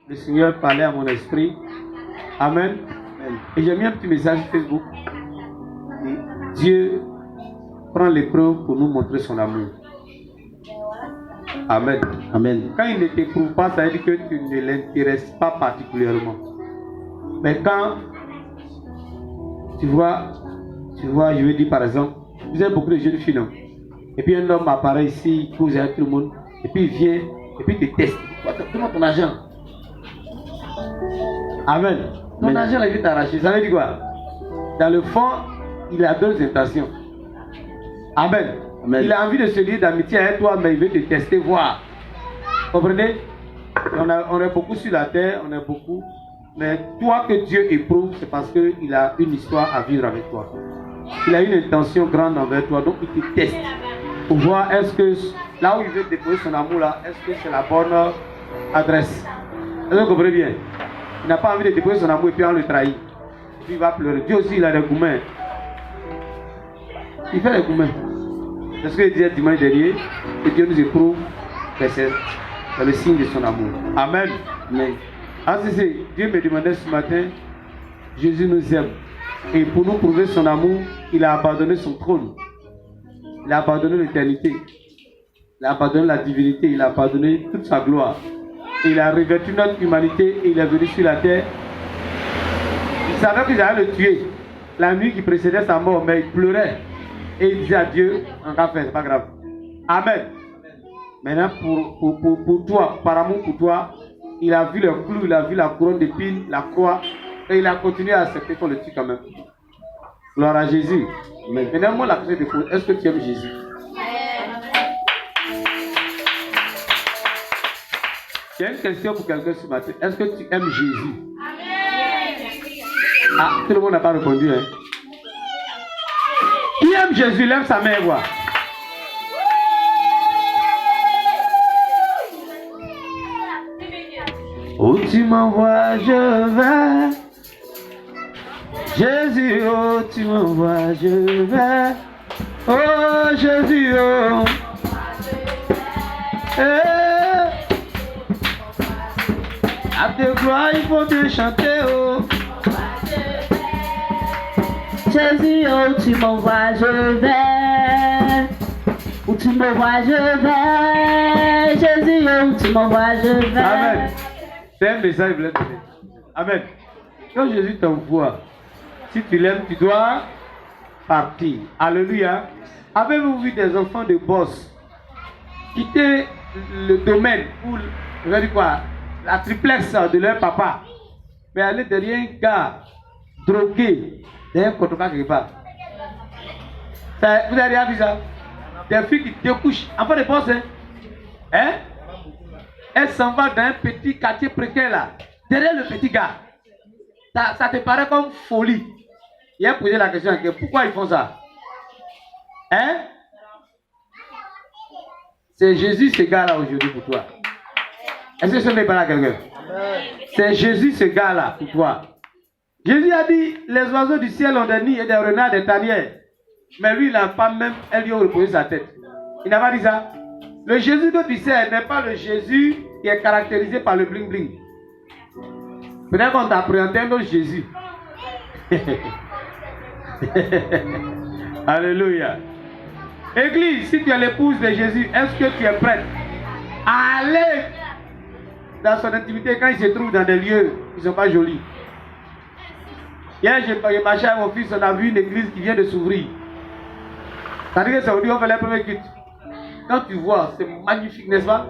le Seigneur parlait à mon esprit. Amen. Et j'ai mis un petit message sur Facebook. Dieu prend l'épreuve pour nous montrer son amour. Amen. Amen. Quand il ne t'éprouve pas, ça veut dire que tu ne l'intéresses pas particulièrement. Mais quand tu vois, je veux dire par exemple, vous avez beaucoup de jeunes filles, non? Et puis un homme apparaît ici, il cause avec tout le monde, et puis il vient, et puis il te teste. Donne-moi ton argent. Amen. Ton argent, il veut t'arracher. Ça veut dire quoi? Dans le fond, il a deux intentions. Amen. Amen. Il a envie de se lier d'amitié avec toi, mais il veut te tester, voir. Comprenez? On est beaucoup sur la terre, on est beaucoup. Mais toi que Dieu éprouve, c'est parce qu'il a une histoire à vivre avec toi. Il a une intention grande envers toi, donc il te teste. Pour voir est-ce que là où il veut déposer son amour là, est-ce que c'est la bonne adresse. Est-ce que vous comprenez bien? Il n'a pas envie de déposer son amour et puis on le trahit. Et puis il va pleurer. Dieu aussi il a des gourmets. Il fait des gourmets. C'est ce que il disait dimanche dernier. Que Dieu nous éprouve. C'est le signe de son amour. Amen. Amen. Ah, Dieu me demandait ce matin, Jésus nous aime. Et pour nous prouver son amour, il a abandonné son trône. Il a abandonné l'éternité. Il a abandonné la divinité. Il a abandonné toute sa gloire. Et il a revêtu notre humanité et il est venu sur la terre. Il savait qu'ils allaient le tuer la nuit qui précédait sa mort, mais il pleurait. Et il disait à Dieu, en cas fait, c'est pas grave. Amen. Maintenant, pour toi, par amour pour toi, il a vu le clou, il a vu la couronne d'épines, la croix, et il a continué à accepter qu'on le tue quand même. Gloire à Jésus. Mais maintenant, moi, la question est de poser, est-ce que tu aimes Jésus? J'ai une question pour quelqu'un ce matin. Est-ce que tu aimes Jésus? Ah, tout le monde n'a pas répondu. Hein? Qui aime Jésus? Lève sa main et voit. Où tu m'envoies, je vais. Jésus, oh, tu m'envoies, je vais. Oh, Jésus, oh. À tes gloires, il faut te chanter, oh. Jésus, oh, tu m'envoies, je vais. Où tu m'envoies, je vais. Jésus, oh, tu m'envoies, je vais. Amen. C'est un message, je voulais donner. Amen. Quand Jésus t'envoie, si tu l'aimes, tu dois partir. Alléluia. Avez-vous vu des enfants de boss quitter le domaine ou, je vais dire quoi, la triplex de leur papa, mais aller derrière un gars drogué, derrière un cotoca quelque part? Vous avez rien vu ça? Des filles qui découchent, enfants de boss, hein? Elle s'en va dans un petit quartier précaire là, derrière le petit gars. Ça te paraît comme folie. Il a posé la question, pourquoi ils font ça? Hein? C'est Jésus ce gars-là aujourd'hui pour toi. Est-ce que ce n'est pas là quelqu'un? C'est Jésus ce gars-là pour toi. Jésus a dit, les oiseaux du ciel ont des nids et des renards des tanières. Mais lui, il n'a pas même, elle lui a reposé sa tête. Il n'a pas dit ça. Le Jésus que tu sais n'est pas le Jésus qui est caractérisé par le bling bling. Peut-être qu'on t'a présenté un autre Jésus. Alléluia. Église, si tu es l'épouse de Jésus, est-ce que tu es prête à aller dans son intimité quand il se trouve dans des lieux qui ne sont pas jolis? Hier, j'ai marché avec mon fils, on a vu une église qui vient de s'ouvrir. C'est-à-dire que c'est aujourd'hui on fait les premiers cultes. Quand tu vois, c'est magnifique, n'est-ce pas?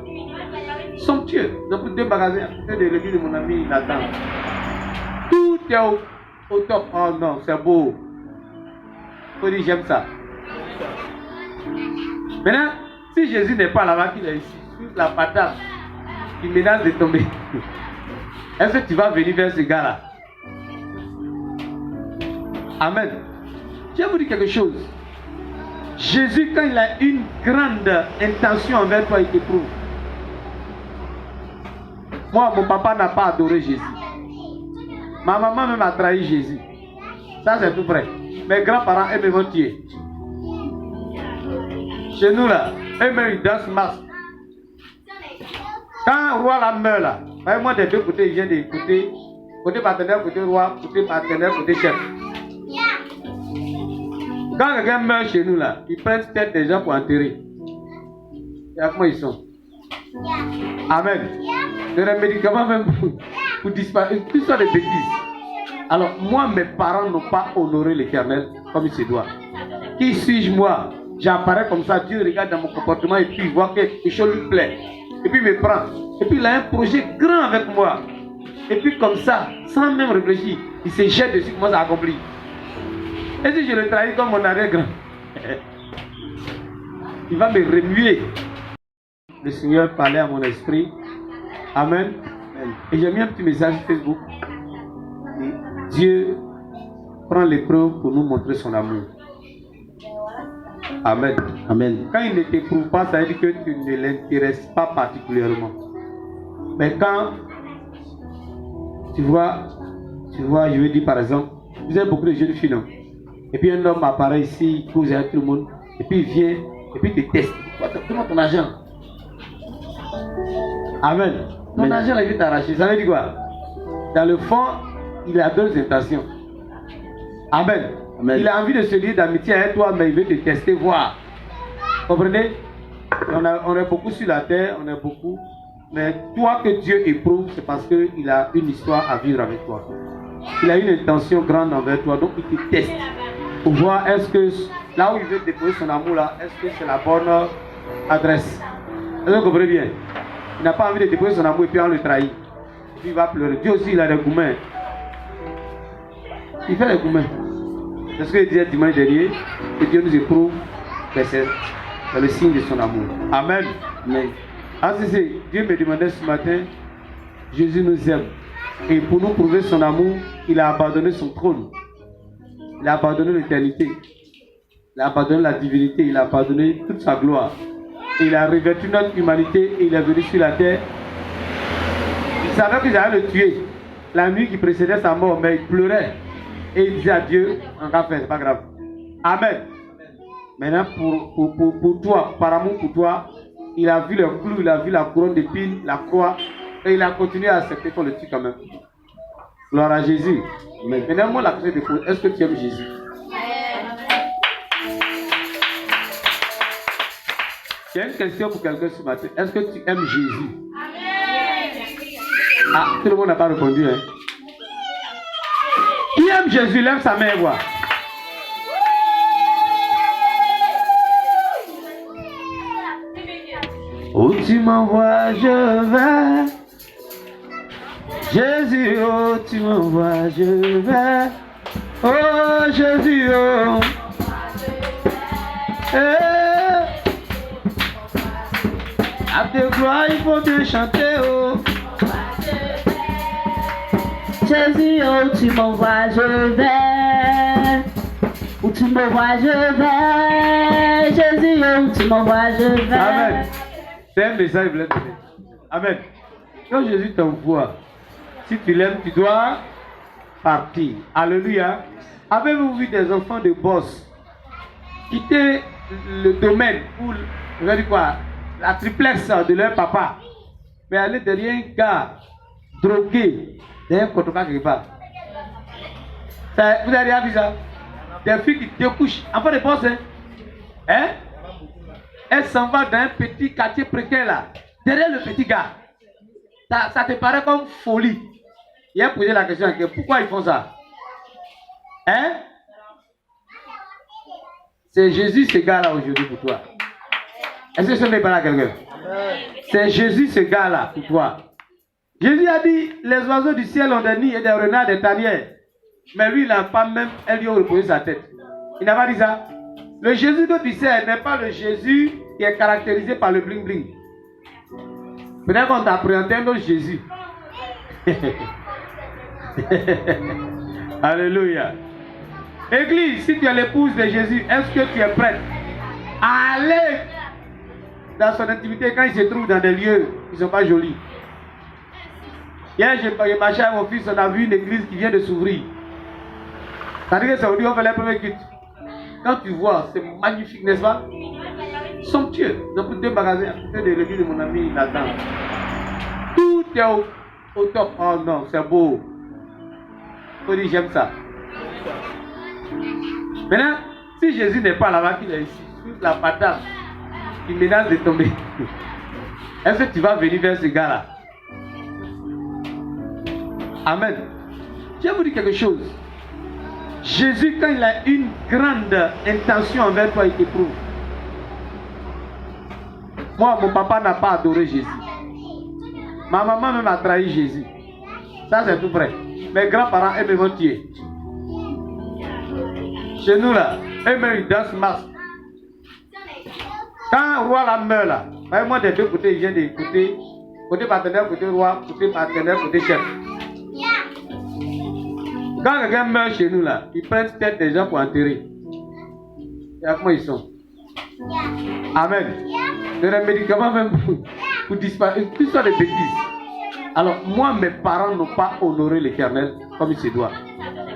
Somptueux. Ils ont pris 2 magasins à côté de l'église de mon ami Nathan. Tout est au top. Oh non, c'est beau. Il faut dire j'aime ça. Maintenant, si Jésus n'est pas là-bas, qu'il est ici, sur la patate, qui menace de tomber, est-ce que tu vas venir vers ce gars-là? Amen. Je vais vous dire quelque chose. Jésus, quand il a une grande intention envers toi, il t'éprouve. Moi, mon papa n'a pas adoré Jésus. Ma maman même a trahi Jésus. Ça, c'est tout vrai. Mes grands-parents, eux, me vont tuer. Chez nous, là, eux, ils dansent masse. Quand un roi là meurt, là, Moi, des deux côtés, il vient de côté partenaire, côté roi, côté partenaire, côté chef. Quand quelqu'un meurt chez nous, là, ils prennent peut-être des gens pour enterrer. Et comment ils sont? Amen. Les médicaments même pour disparaître, tout ça des bêtises. Alors, moi, mes parents n'ont pas honoré l'Éternel comme il se doit. Qui suis-je, moi? J'apparais comme ça, Dieu regarde dans mon comportement et puis il voit que quelque chose lui plaît. Et puis il me prend. Et puis il a un projet grand avec moi. Et puis comme ça, sans même réfléchir, il se jette dessus, comment ça accomplit. Et si je le trahis comme mon arrière-grand, il va me remuer. Le Seigneur parlait à mon esprit. Amen. Et j'ai mis un petit message sur Facebook. Dieu prend l'épreuve pour nous montrer son amour. Amen. Amen. Quand il ne t'éprouve pas, ça veut dire que tu ne l'intéresses pas particulièrement. Mais quand tu vois, je veux dire par exemple, vous avez beaucoup de jeunes filles, non? Et puis un homme apparaît ici, il cause avec tout le monde, et puis il vient, et puis il te teste. Donne-moi ton argent. Amen. Ton argent, il veut t'arracher. Ça veut dire quoi? Dans le fond, il a deux intentions. Amen. Amen. Il a envie de se lier d'amitié avec toi, mais il veut te tester, voir. Comprenez? On est beaucoup sur la terre, on est beaucoup. Mais toi que Dieu éprouve, c'est parce qu'il a une histoire à vivre avec toi. Il a une intention grande envers toi, donc il te teste. Pour voir est-ce que là où il veut déposer son amour, là, est-ce que c'est la bonne adresse? Est-ce que vous comprenez bien? Il n'a pas envie de déposer son amour et puis on le trahit. Et puis il va pleurer. Dieu aussi, il a des gourmets. Il fait des gourmets. C'est ce qu'il disait dimanche dernier, que Dieu nous éprouve, c'est le signe de son amour. Amen. Amen. Ah, Dieu me demandait ce matin, Jésus nous aime. Et pour nous prouver son amour, il a abandonné son trône. Il a abandonné l'éternité. Il a abandonné la divinité. Il a abandonné toute sa gloire. Et il a revêtu notre humanité et il est venu sur la terre. Il savait qu'ils allaient le tuer. La nuit qui précédait sa mort, mais il pleurait. Et il disait à Dieu, en café, c'est pas grave. Amen. Maintenant, pour toi, par amour pour toi, il a vu le clou, il a vu la couronne d'épines, la croix, et il a continué à accepter qu'on le tue quand même. Gloire à Jésus. Amen. Maintenant, moi, la question de pose, est-ce que tu aimes Jésus? J'ai une question pour quelqu'un ce matin. Est-ce que tu aimes Jésus? Ah, tout le monde n'a pas répondu, hein? Qui aime Jésus, lève sa main et voit. Où tu m'envoies, je vais. Jésus, oh, tu m'envoies, je vais. Oh, Jésus, oh. À tes gloires, il faut bien chanter, oh. Jésus, oh, tu m'envoies, je vais. Où tu m'envoies, je vais. Jésus, oh, tu m'envoies, je vais. Amen. C'est un message blessé. Amen. Quand Jésus t'envoie, si tu l'aimes, tu dois partir. Alléluia. Avez-vous vu des enfants de boss quitter le domaine ou la triplex de leur papa, mais aller derrière un gars drogué, derrière un cotoca quelque part? Vous avez déjà vu ça? Des filles qui découchent, enfants de boss, hein? Elle s'en va dans un petit quartier précaire là, derrière le petit gars. Ça te paraît comme folie. Il a posé la question, pourquoi ils font ça? Hein? C'est Jésus ce gars-là aujourd'hui pour toi. Est-ce que ce n'est pas là quelqu'un? C'est Jésus ce gars-là pour toi. Jésus a dit, les oiseaux du ciel ont des nids et des renards, des tanières. Mais lui, il n'a pas même, elle lui a reposé sa tête. Il n'a pas dit ça. Le Jésus que tu sais n'est pas le Jésus qui est caractérisé par le bling bling. Peut-être qu'on t'a présenté un autre Jésus. Alléluia. Église, si tu es l'épouse de Jésus, est-ce que tu es prête à aller dans son intimité quand il se trouve dans des lieux qui ne sont pas jolis? Hier, j'ai marché avec mon fils, on a vu une église qui vient de s'ouvrir. C'est-à-dire que c'est aujourd'hui on fait les premiers cultes. Quand tu vois, c'est magnifique, n'est-ce pas? Somptueux. J'ai pris 2 magasins à côté de l'église de mon ami Nathan. Tout est au top. Oh non, c'est beau. Il faut dire j'aime ça. Maintenant, si Jésus n'est pas là-bas, qu'il est ici, sur la patate, il menace de tomber. Est-ce que tu vas venir vers ce gars-là? Amen. Je vais vous dire quelque chose. Jésus, quand il a une grande intention envers toi, il t'éprouve. Moi, mon papa n'a pas adoré Jésus. Ma maman même a trahi Jésus. Ça, c'est tout vrai. Mes grands-parents, eux, me vont tuer. Chez nous, là, eux-mêmes, ils dansent masse. Quand le roi là meurt, là, moi, des deux côtés, il vient des côtés, côté partenaire, côté roi, côté partenaire, côté chef. Quand quelqu'un meurt chez nous, là, ils prennent tête des gens pour enterrer. Et comment ils sont? Amen. C'est des médicaments même pour disparaître. Tout ça des bêtises. Alors, moi, mes parents n'ont pas honoré l'Éternel comme il se doit.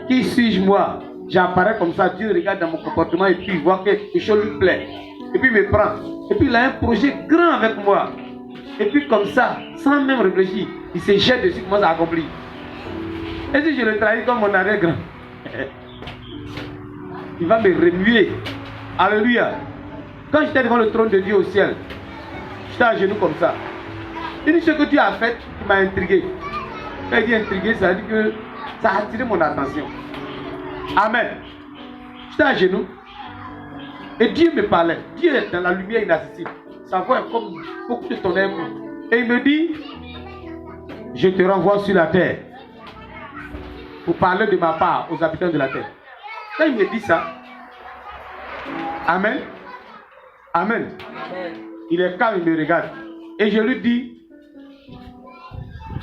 Qui suis-je, moi? J'apparais comme ça, Dieu regarde dans mon comportement et puis il voit que quelque chose lui plaît. Et puis il me prend. Et puis il a un projet grand avec moi. Et puis comme ça, sans même réfléchir, il se jette dessus, commence à accomplir. Et si je le trahis comme mon arrière-grand, il va me remuer. Alléluia. Quand j'étais devant le trône de Dieu au ciel, j'étais à genoux comme ça. Il dit ce que Dieu a fait, il m'a intrigué. Quand il dit intrigué, ça veut dire que ça a attiré mon attention. Amen. J'étais à genoux. Et Dieu me parlait. Dieu est dans la lumière inaccessible. Sa voix est comme beaucoup de tonnerre. Et il me dit, je te renvoie sur la terre pour parler de ma part aux habitants de la terre. Quand il me dit ça, Amen. Amen. Il est calme, il me regarde. Et je lui dis,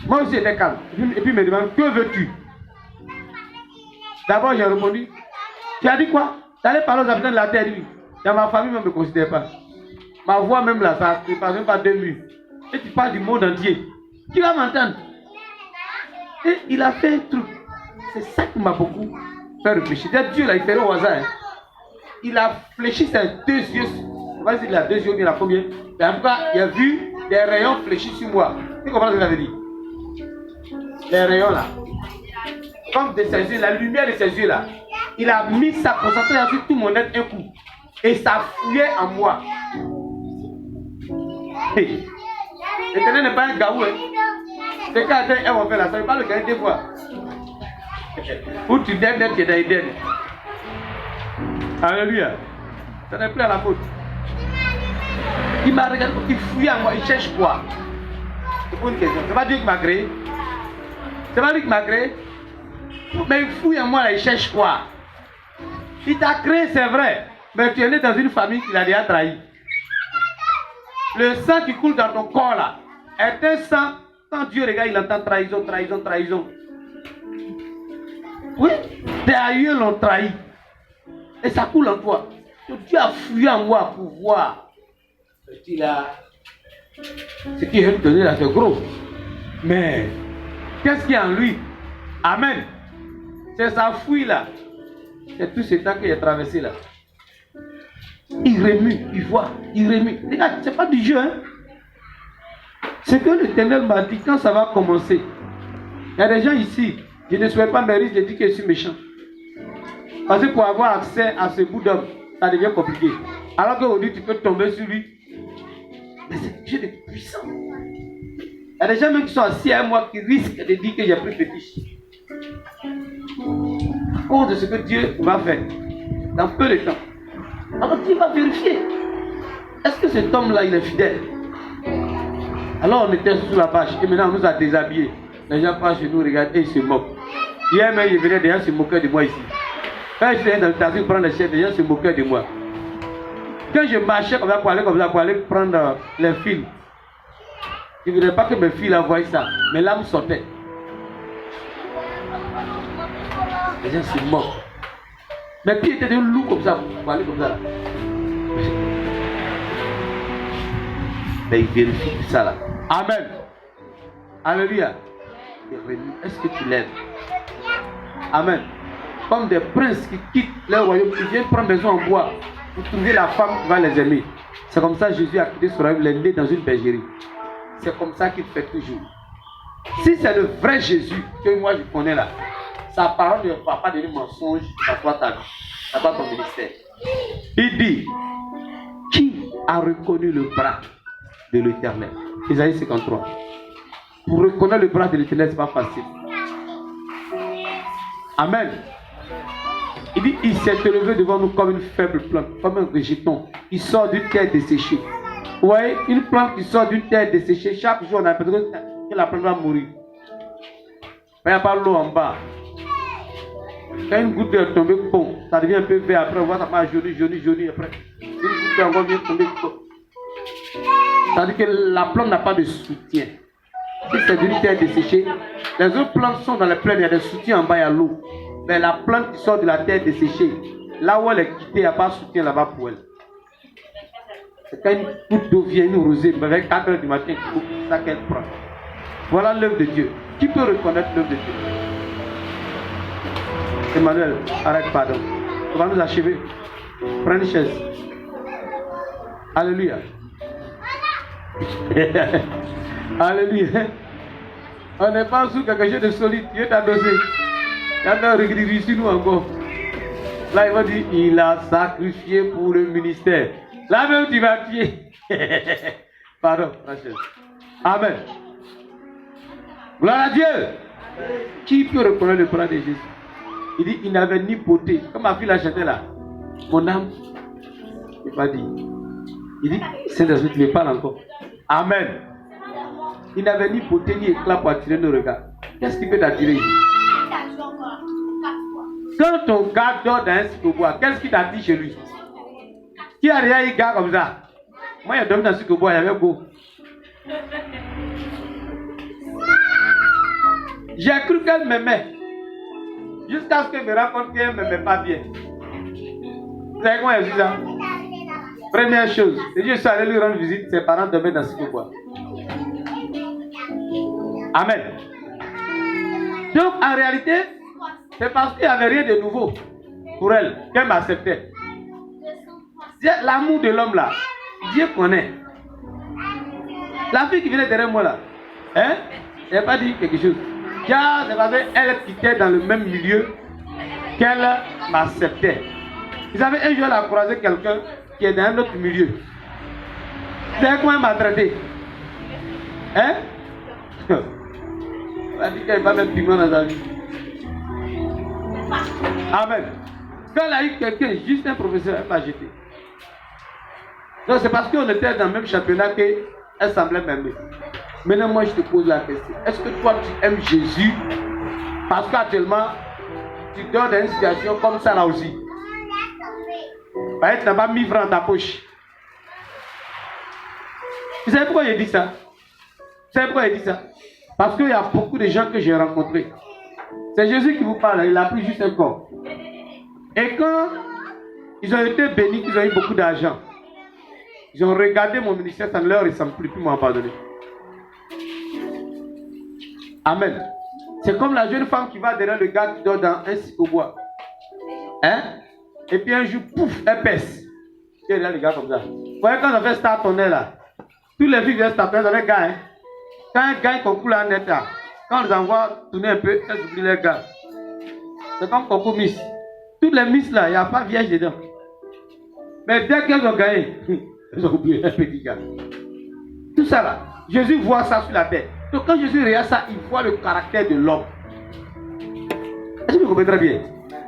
moi aussi j'étais calme. Et puis il me demande, que veux-tu? D'abord j'ai répondu, tu as dit quoi? Tu allais parler aux habitants de la terre. Lui. Dans ma famille même ne me considère pas. Ma voix même là, ça ne passe même pas 2 minutes. Et tu parles du monde entier. Qui va m'entendre? Et il a fait un truc. C'est ça qui m'a beaucoup fait réfléchir. Dieu là, il fait au hasard. Hein. Il a fléchi ses 2 yeux. Je ne sais pas s'il a 2 yeux ou bien la combien. Mais en tout cas, il a vu des rayons fléchis sur moi. Tu comprends ce que j'avais dit? Les rayons là. Comme de ses yeux, la lumière de ses yeux là. Il a mis sa concentration sur tout mon être un coup. Et ça fouillait en moi. Hey. L'éternel n'est pas un gaou. Hein. C'est quand elle va faire là, ça ne veut pas le gagner 2 fois. Ou tu donnes, tu es dans Eden. Alléluia. Ça n'est plus à la faute. Il m'a regardé, il fouille en moi, il cherche quoi? C'est pour une question. C'est pas Dieu qui m'a créé. C'est pas lui qui m'a créé. Mais il fouille en moi, là, il cherche quoi? Il t'a créé, c'est vrai. Mais tu es né dans une famille qui l'a déjà trahi. Le sang qui coule dans ton corps là est un sang. Quand Dieu regarde, il entend trahison, trahison, trahison. Oui, tes aïeux l'ont trahi. Et ça coule en toi. Donc Dieu a fouillé en moi pour voir. Il a... Ce qui est donné là, c'est gros. Mais qu'est-ce qu'il y a en lui? Amen. C'est sa fouille là. C'est tout ce temps qu'il a traversé là. Il remue, il voit, il remue. Regarde, c'est pas du jeu, hein. C'est que l'Éternel m'a dit quand ça va commencer. Il y a des gens ici, je ne souhaite pas mes risques de dire que je suis méchant. Parce que pour avoir accès à ce bout d'homme, ça devient compliqué. Alors qu'aujourd'hui, tu peux tomber sur lui. Mais c'est Dieu de puissant. Il y a des gens même qui sont assis à moi qui risquent de dire que j'ai pris petit. À cause de ce que Dieu va faire dans peu de temps. Alors Dieu va vérifier. Est-ce que cet homme-là, il est fidèle? Alors on était sur la page et maintenant on nous a déshabillés. Les gens passent chez nous, regardent et ils se moquent. Hier même, il venait, des gens se moquaient de moi ici. Quand je suis dans le taxi pour prendre les chefs, les gens se moquaient de moi. Quand je marchais comme ça pour aller prendre les films, je ne voudrais pas que mes filles la voient ça. Mes larmes sortaient. Les gens se moquent. Mes pieds étaient des loups comme ça, pour aller comme ça. Mais il vérifie tout ça là. Amen. Alléluia. Est-ce que tu l'aimes? Amen. Comme des princes qui quittent leur royaume, qui viennent prendre maison en bois pour trouver la femme qui va les aimer. C'est comme ça que Jésus a quitté son royaume, les nés dans une bergerie. C'est comme ça qu'il fait toujours. Si c'est le vrai Jésus que moi je connais là, sa parole ne va pas donner mensonge à toi, ta vie, à toi, ton ministère. Il dit, qui a reconnu le bras de l'Éternel? Isaïe 53. Pour reconnaître le bras de l'Éternel, ce n'est pas facile. Amen. Il dit, il s'est élevé devant nous comme une faible plante, comme un végéton qui sort d'une terre desséchée. Vous voyez, une plante qui sort d'une terre desséchée, chaque jour on a l'impression que la plante va mourir. Il n'y a pas l'eau en bas. Quand une goutte est tombée, bon, ça devient un peu vert. Après, on voit ça va jauni. Après, une goutte encore vient tomber. C'est-à-dire que la plante n'a pas de soutien. Si c'est d'une terre desséchée, les autres plantes sont dans les plaines, il y a des soutiens en bas, il y a l'eau. Mais la plante qui sort de la terre desséchée, là où elle est quittée, il n'y a pas de soutien là-bas pour elle. C'est quand une goutte d'eau vient, une rosée, avec 4 heures du matin, c'est ça qu'elle prend. Voilà l'œuvre de Dieu. Qui peut reconnaître l'œuvre de Dieu? Emmanuel, arrête, pardon. On va nous achever. Prends une chaise. Alléluia. Alléluia. On n'est pas sous quelque chose de solide. Dieu t'a dosé. Il y a un regret sur nous encore. Là, il va dire, il a sacrifié pour le ministère. Là même, tu vas tuer. Pardon, Rachel. Amen. Gloire à Dieu. Qui peut reconnaître le bras de Jésus? Il dit, il n'avait ni beauté. Comme ma fille l'a chanté là. Mon âme. Il va dire. Il dit, Saint-Esprit, tu me parles encore. Amen. Il n'avait ni beauté ni éclat pour attirer nos regards. Qu'est-ce qui peut t'attirer ici? Quand ton gars dort dans un psychobois, qu'est-ce qui t'attire chez lui? Qui a rien un gars comme ça? Moi, il y a dormi dans un psychobois, il y avait beau. J'ai cru qu'elle m'aimait. Jusqu'à ce qu'elle me raconte qu'elle ne m'aimait pas bien. Vous savez comment elle dit ça? Première chose, je suis allé lui rendre visite, ses parents dormaient dans ce psychobois. Amen. Donc, en réalité, c'est parce qu'il n'y avait rien de nouveau pour elle qu'elle m'acceptait. L'amour de l'homme là, Dieu connaît. La fille qui venait derrière moi là, hein, elle n'a pas dit quelque chose. Car c'est parce qu'elle quittait dans le même milieu qu'elle m'acceptait. Vous savez, un jour elle a croisé quelqu'un qui est dans un autre milieu. Vous savez comment elle m'a traité? Hein? Elle a dit qu'elle va mettre piment dans sa vie. Amen. Quand elle a eu quelqu'un, juste un professeur, elle m'a jeté. Donc c'est parce qu'on était dans le même championnat qu'elle semblait m'aimer. Maintenant, moi je te pose la question. Est-ce que toi tu aimes Jésus? Parce qu'actuellement, tu dors dans une situation comme ça là aussi. Tu n'as pas mis francs dans ta poche. Vous savez pourquoi il dit ça? Vous savez pourquoi il dit ça? Parce qu'il y a beaucoup de gens que j'ai rencontrés. C'est Jésus qui vous parle, il a pris juste un corps. Et quand ils ont été bénis, ils ont eu beaucoup d'argent, ils ont regardé mon ministère, ça ne leur ressemble plus, puis m'ont pardonné. Amen. C'est comme la jeune femme qui va derrière le gars qui dort dans un psychobois. Hein? Et puis un jour, pouf, elle pèse. Et derrière le gars comme ça. Vous voyez quand on fait Star Tonnerre là, tous les filles viennent se taper dans les gars. Hein? Quand un gars concourt là, net là, quand on les envoie tourner un peu, elles oublient les gars. C'est comme concours Miss. Toutes les Miss là, il n'y a pas vierge dedans. Mais dès qu'elles ont gagné, elles ont oublié un petit gars. Tout ça là, Jésus voit ça sur la tête. Donc quand Jésus regarde ça, il voit le caractère de l'homme. Est-ce que vous comprenez très bien?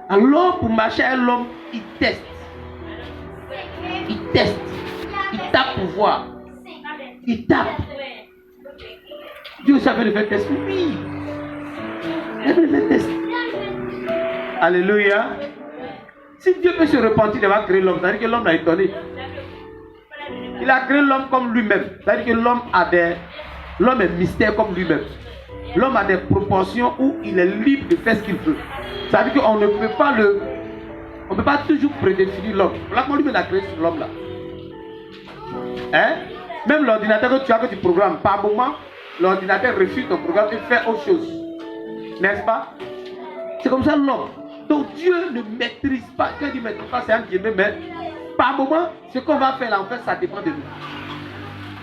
Alors pour marcher avec l'homme, il teste. Il teste. Il tape pour voir. Il tape. Dieu savait le faire test. Oui. Il avait le faire test. Alléluia. Si Dieu peut se repentir d'avoir créé l'homme, c'est-à-dire que l'homme l'a étonné. Il a créé l'homme comme lui-même. C'est-à-dire que l'homme est mystère comme lui-même. L'homme a des proportions où il est libre de faire ce qu'il veut. C'est-à-dire qu'on ne peut pas on ne peut pas toujours prédéfinir l'homme. Voilà comment lui-même a créé l'homme là. Hein? Même l'ordinateur que tu programmes, par moment, l'ordinateur refuse ton programme et fait autre chose. N'est-ce pas? C'est comme ça l'homme. Donc Dieu ne maîtrise pas. Quand il dit maîtrise pas, c'est un guillemets, mais par moment, ce qu'on va faire là, en fait, ça dépend de nous.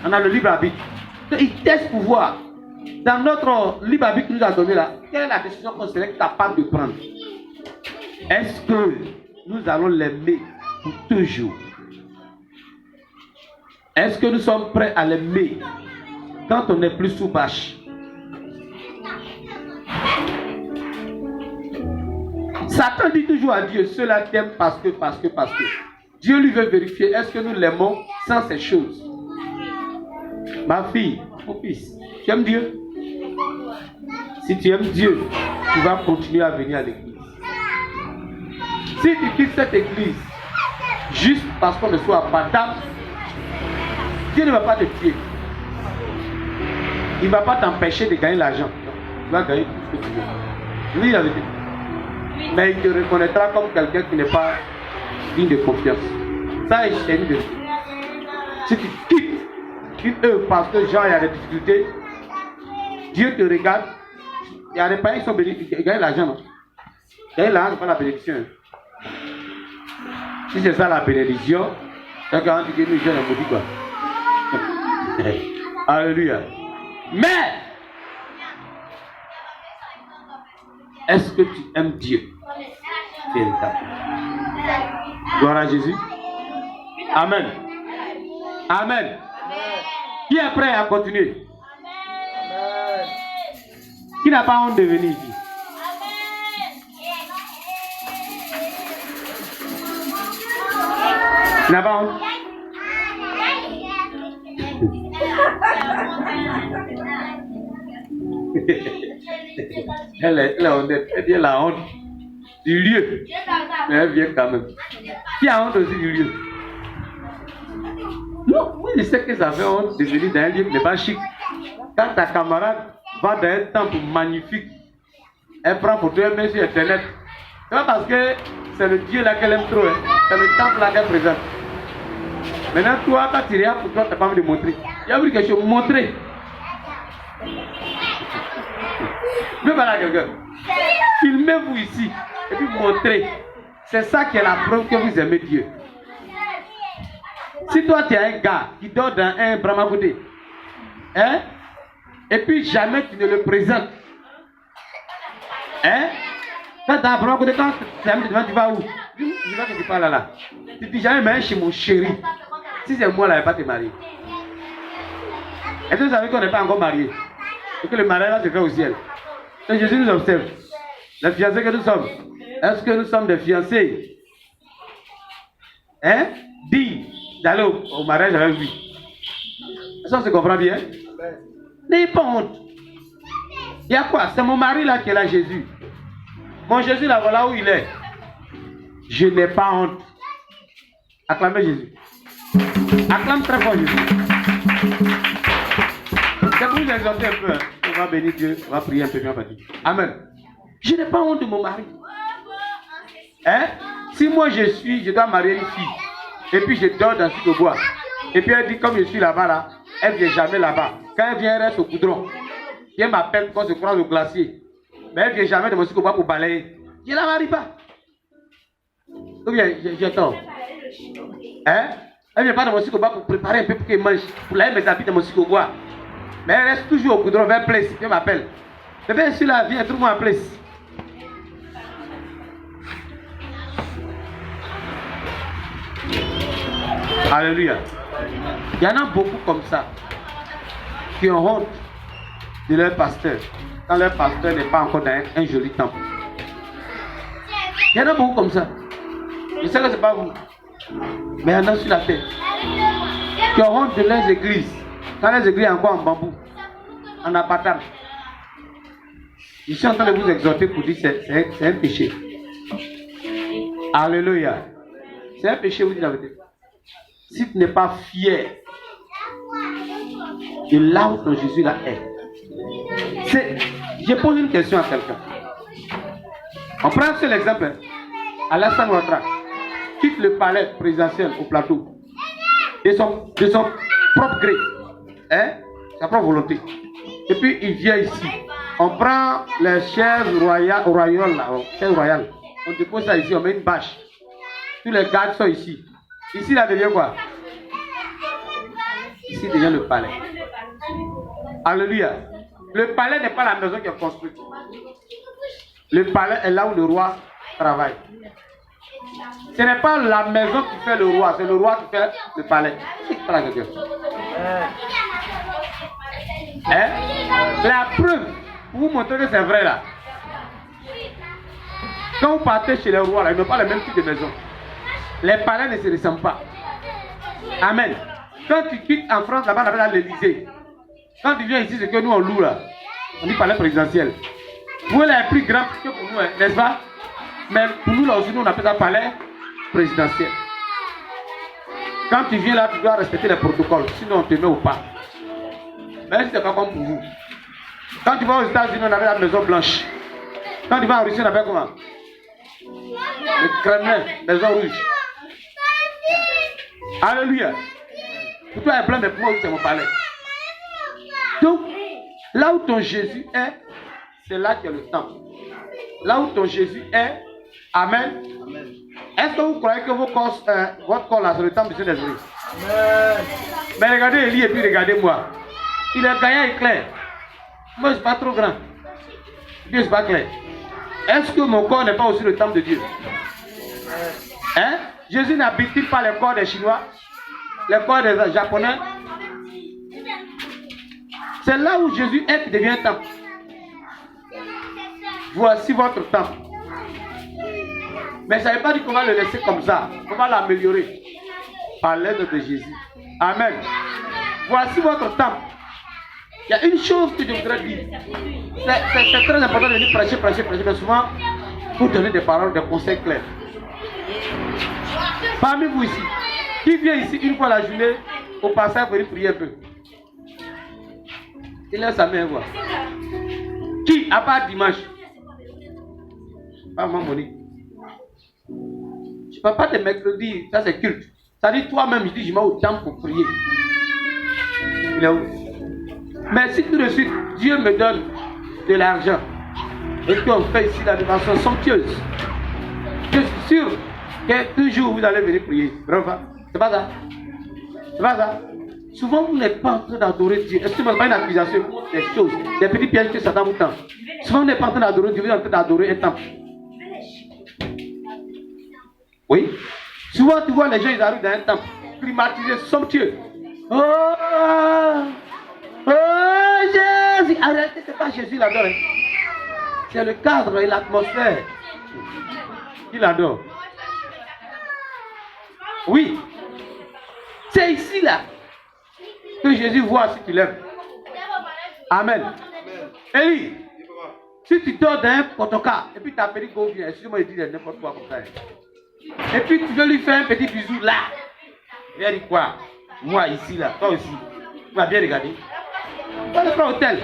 On a le libre arbitre. Donc il teste pour voir. Dans notre livre Bible qui nous a donné là, quelle est la décision qu'on serait capable de prendre? Est-ce que nous allons l'aimer pour toujours? Est-ce que nous sommes prêts à l'aimer quand on n'est plus sous bâche? Satan dit toujours à Dieu, cela t'aime parce que. Dieu lui veut vérifier, est-ce que nous l'aimons sans ces choses? Ma fille, mon fils, tu aimes Dieu? Si tu aimes Dieu, tu vas continuer à venir à l'église. Si tu quittes cette église juste parce qu'on ne soit pas d'âme, Dieu ne va pas te tuer. Il ne va pas t'empêcher de gagner l'argent. Tu vas gagner tout ce que tu veux. Je dis la vérité. Mais il te reconnaîtra comme quelqu'un qui n'est pas digne de confiance. Ça, c'est une vérité. Si tu quittes une œuvre parce que genre il y a des difficultés, Dieu te regarde. Il y a des païens qui sont bénis, ils gagnent l'argent. Non? Gagner l'argent, c'est pas la bénédiction. Si c'est ça la bénédiction, c'est quand tu dis nous jeunes, on me dit quoi? Alléluia. Mais est-ce que tu aimes Dieu? Véritable. Gloire à Jésus. Amen. Amen. Qui est prêt à continuer? Amen. Qui n'a pas honte de venir ici? Qui n'a pas honte? Elle a honnête. Elle dit la honte du lieu. Mais elle vient quand même. Qui a honte aussi du lieu? Non, oui, je sais que ça fait honte de venir dans un lieu qui n'est pas chic. Quand ta camarade va dans un temple magnifique, elle prend pour toi, elle met sur internet. C'est pas parce que c'est le Dieu là qu'elle aime trop, hein. C'est le temple là qu'elle présente. Maintenant, toi, quand tu regardes pour toi, tu n'as pas envie de montrer. Il y a voulu quelque chose, montrer. Je veux parler à quelqu'un. Filmez-vous ici et puis montrez. C'est ça qui est la preuve que vous aimez Dieu. Si toi tu es un gars qui dort dans un brahma-côté, hein, et puis jamais tu ne le présentes, hein, quand tu as un brahma-côté, quand tu vas où? Je vois que tu parles là. Tu dis jamais, mais chez mon chéri. Si c'est moi là, je ne vais pas te marier. Est-ce que vous savez qu'on n'est pas encore mariés? Et que le mariage là se fait au ciel. Et Jésus nous observe. Les fiancés que nous sommes. Est-ce que nous sommes des fiancés? Hein? Dis d'aller au mariage avec lui. Est-ce qu'on se comprend bien? N'ayez pas honte. Il y a quoi? C'est mon mari là qui est là, Jésus. Mon Jésus là, voilà où il est. Je n'ai pas honte. Acclamez Jésus. Acclame très fort Jésus. C'est pour vous exhorter un peu. Hein. On va bénir Dieu. On va prier un peu bien. Amen. Je n'ai pas honte de mon mari. Hein? Si moi je dois marier une fille, et puis je dors dans ce bois, et puis elle dit comme je suis là-bas, là, elle ne vient jamais là-bas. Quand elle vient, elle reste au goudron. Et elle m'appelle quand je croise au glacier. Mais elle ne vient jamais dans mon bois pour balayer. Je ne la marie pas. Ou bien, j'ai tort. Hein? Elle ne vient pas dans mon bois pour préparer un peu pour qu'elle mange, pour laver mes habits dans mon bois. Mais elle reste toujours au goudron vers place. Elle m'appelle. Bébé, je suis là, viens, trouve-moi un place. Alléluia. Il y en a beaucoup comme ça qui ont honte de leur pasteur quand leur pasteur n'est pas encore dans un joli temple. Il y en a beaucoup comme ça. Je sais que ce n'est pas vous, mais il y en a sur la terre qui ont honte de leurs églises quand les églises sont encore en bambou, en appartement. Je suis en train de vous exhorter pour dire que c'est un péché. Alléluia. C'est un péché, vous dites la vérité. Si tu n'es pas fier de là où ton Jésus là est. Je pose une question à quelqu'un. On prend un seul exemple. Alassane Ouattara quitte le palais présidentiel au plateau de son propre gré, hein, sa propre volonté. Et puis il vient ici. On prend les chaises royales, on dépose ça ici, on met une bâche. Tous les gardes sont ici. Ici, là, devient quoi? Ici, devient le palais. Alléluia. Le palais n'est pas la maison qui est construite. Le palais est là où le roi travaille. Ce n'est pas la maison qui fait le roi, c'est le roi qui fait le palais. C'est pas la question. Hein? La preuve, pour vous montrer que c'est vrai là. Quand vous partez chez les rois, là, ils n'ont pas le même type de maison. Les palais ne se ressemblent pas. Amen. Quand tu quittes en France, là-bas, on appelle l'Élysée. Quand tu viens ici, c'est que nous on loue là. On dit palais présidentiel. Vous, elle est plus grande que pour nous, hein, n'est-ce pas? Mais pour nous, là aussi, nous, on appelle ça palais présidentiel. Quand tu viens là, tu dois respecter les protocoles. Sinon, on te met au pas. Mais ce n'est pas comme pour vous. Quand tu vas aux États-Unis, on appelle la Maison Blanche. Quand tu vas en Russie, on appelle comment? Le Kremlin, Maison Rouge. Alléluia. Pour toi, il y a plein de points où c'est mon palais. Donc, là où ton Jésus est, c'est là qu'il y a le temple. Là où ton Jésus est, Amen. Amen. Est-ce que vous croyez que votre corps là, c'est le temple du Saint-Esprit? Mais regardez Élie et puis regardez-moi. Il est gaillant et clair. Moi, je ne suis pas trop grand. Dieu, je ne suis pas clair. Est-ce que mon corps n'est pas aussi le temple de Dieu? Hein? Jésus n'habite pas les corps des Chinois, les corps des Japonais. C'est là où Jésus est qui devient temple. Voici votre temple. Mais ça ne veut pas dire qu'on va le laisser comme ça. On va l'améliorer par l'aide de Jésus. Amen. Voici votre temple. Il y a une chose que je voudrais dire. C'est très important de venir prêcher, mais souvent, pour donner des paroles, des conseils clairs. Parmi vous ici, qui vient ici une fois la journée, au passage, venir prier un peu? Il laisse sa main voir. Qui, à part dimanche? Pas moi, Monique. Je ne parle pas de mercredi, ça c'est culte. Ça dit toi-même, je dis, je mets au temple pour prier. Il est où? Mais si tout de suite, Dieu me donne de l'argent et qu'on fait ici la façon somptueuse, je suis sûr que toujours vous allez venir prier. C'est pas ça? C'est pas ça? Souvent, vous n'êtes pas en train d'adorer Dieu. Est-ce que ce n'est pas une accusation pour des choses, des petits pièges que Satan vous tend? Souvent, vous n'êtes pas en train d'adorer Dieu, vous êtes en train d'adorer un temple. Oui. Souvent, tu vois les gens, ils arrivent dans un temple climatisé, somptueux. Oh, Jésus! Arrêtez, c'est pas Jésus, il adore. C'est le cadre et l'atmosphère qu'il adore. Oui. C'est ici, là, que Jésus voit si tu l'aimes. Amen. Élie, si tu dors dans un potoka, et puis tu as appelé qu'on vient, excuse-moi, il dit n'importe quoi comme ça. Et puis tu veux lui faire un petit bisou là. Il a dit quoi? Moi ici, là, toi aussi. Tu vas bien regarder. Tu vas le prendre au hôtel.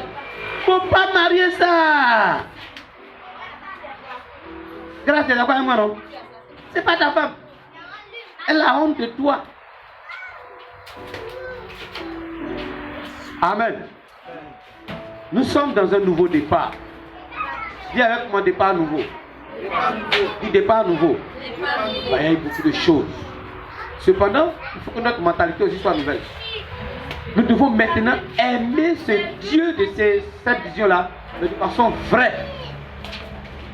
Faut pas marier ça. Grâce à quoi, moi, non? C'est pas ta femme. Elle a honte de toi. Amen. Nous sommes dans un nouveau départ. Viens avec mon départ nouveau. Du départ nouveau. Il y a eu beaucoup de choses. Cependant, il faut que notre mentalité aussi soit nouvelle. Nous devons maintenant aimer ce Dieu de cette vision-là, mais de façon vraie.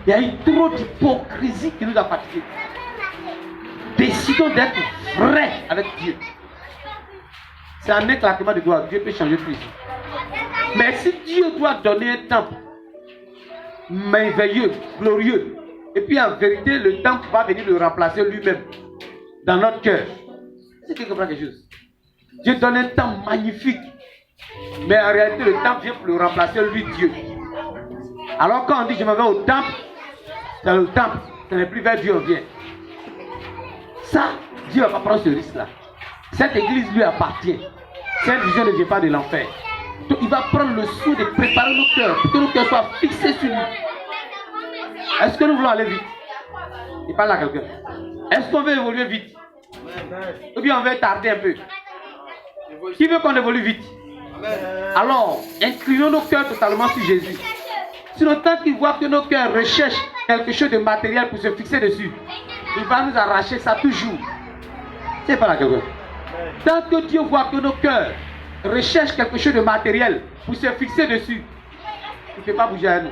Il y a eu trop d'hypocrisie qui nous a fatigués. Décidons d'être vrais avec Dieu. C'est un éclatement de doigts. Dieu peut changer tout ici. Mais si Dieu doit donner un temple merveilleux, glorieux, et puis en vérité, le temple va venir le remplacer lui-même dans notre cœur. C'est qu'il comprend quelque chose. Dieu donne un temple magnifique, mais en réalité, le temple vient pour le remplacer lui, Dieu. Alors quand on dit je m'en vais au temple, c'est le temple, ce n'est plus vers Dieu on vient. Ça, Dieu ne va pas prendre ce risque-là. Cette église lui appartient. Cette vision ne vient pas de l'enfer. Donc il va prendre le soin de préparer nos cœurs, pour que nos cœurs soient fixés sur lui. Est-ce que nous voulons aller vite? Il parle à quelqu'un. Est-ce qu'on veut évoluer vite? Ou bien on veut tarder un peu? Qui veut qu'on évolue vite? Alors, inclinons nos cœurs totalement sur Jésus. Sinon, tant qu'il voit que nos cœurs recherchent quelque chose de matériel pour se fixer dessus, il va nous arracher ça toujours. C'est pas là quelqu'un. Tant que Dieu voit que nos cœurs recherchent quelque chose de matériel pour se fixer dessus, Il ne fait pas bouger à nous.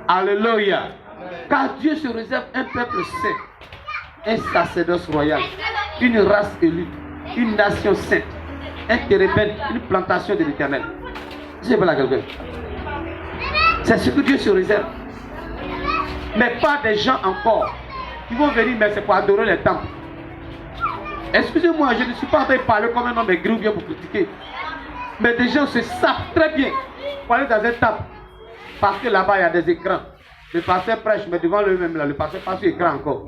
Alléluia. Car Dieu se réserve un peuple saint, un sacerdoce royal, une race élue, une nation sainte, un térébène, une plantation de l'Éternel. C'est pas quelqu'un. C'est ce que Dieu se réserve. Mais pas des gens encore qui vont venir, mais c'est pour adorer les temples. Excusez-moi, je ne suis pas en train de parler comme un homme aigri ou bien pour critiquer. Mais des gens se savent très bien pour aller dans un temple. Parce que là-bas, il y a des écrans. Le pasteur prêche, mais devant lui-même, là, le pasteur passe sur l'écran encore.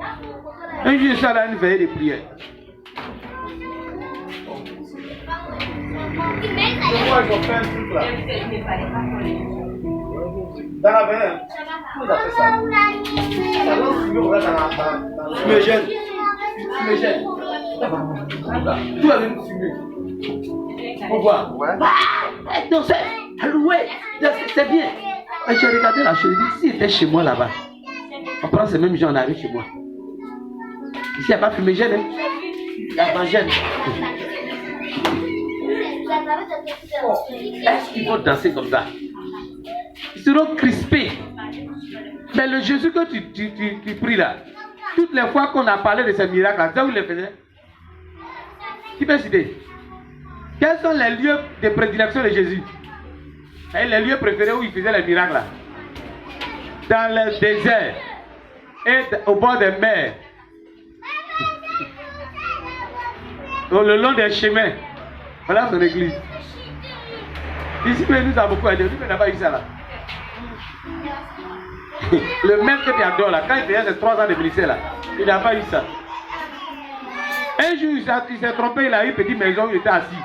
Un jour, ça a une veillée de prière. Moi, je fais un truc là. Dans la veille, vous avez ça. Ça lance toujours là dans la fumée. Fumée. Tout avec une fumée. Pour voir. Non, c'est alloué. C'est bien. J'ai regardé la chose, j'ai dit, si était chez moi là-bas, on prend ces mêmes gens, on arrive chez moi. Ici, il n'y a pas fumigène, hein? Il y a vangène. Est-ce qu'ils vont danser comme ça? Ils seront crispés. Mais le Jésus que tu pries là, toutes les fois qu'on a parlé de ces miracles là, tu sais où il les faisait? Qui peut citer? Quels sont les lieux de prédilection de Jésus? Et les lieux préférés où il faisait les miracles là? Dans le désert et au bord des mers, le long des chemins. Voilà son église. Ici, il nous a beaucoup aidé. Il n'a pas eu ça là. Le maître qui adore là, quand il faisait ses 3 ans de ministère là, il n'a pas eu ça. Un jour, il s'est trompé, il a eu une petite maison où il était assis.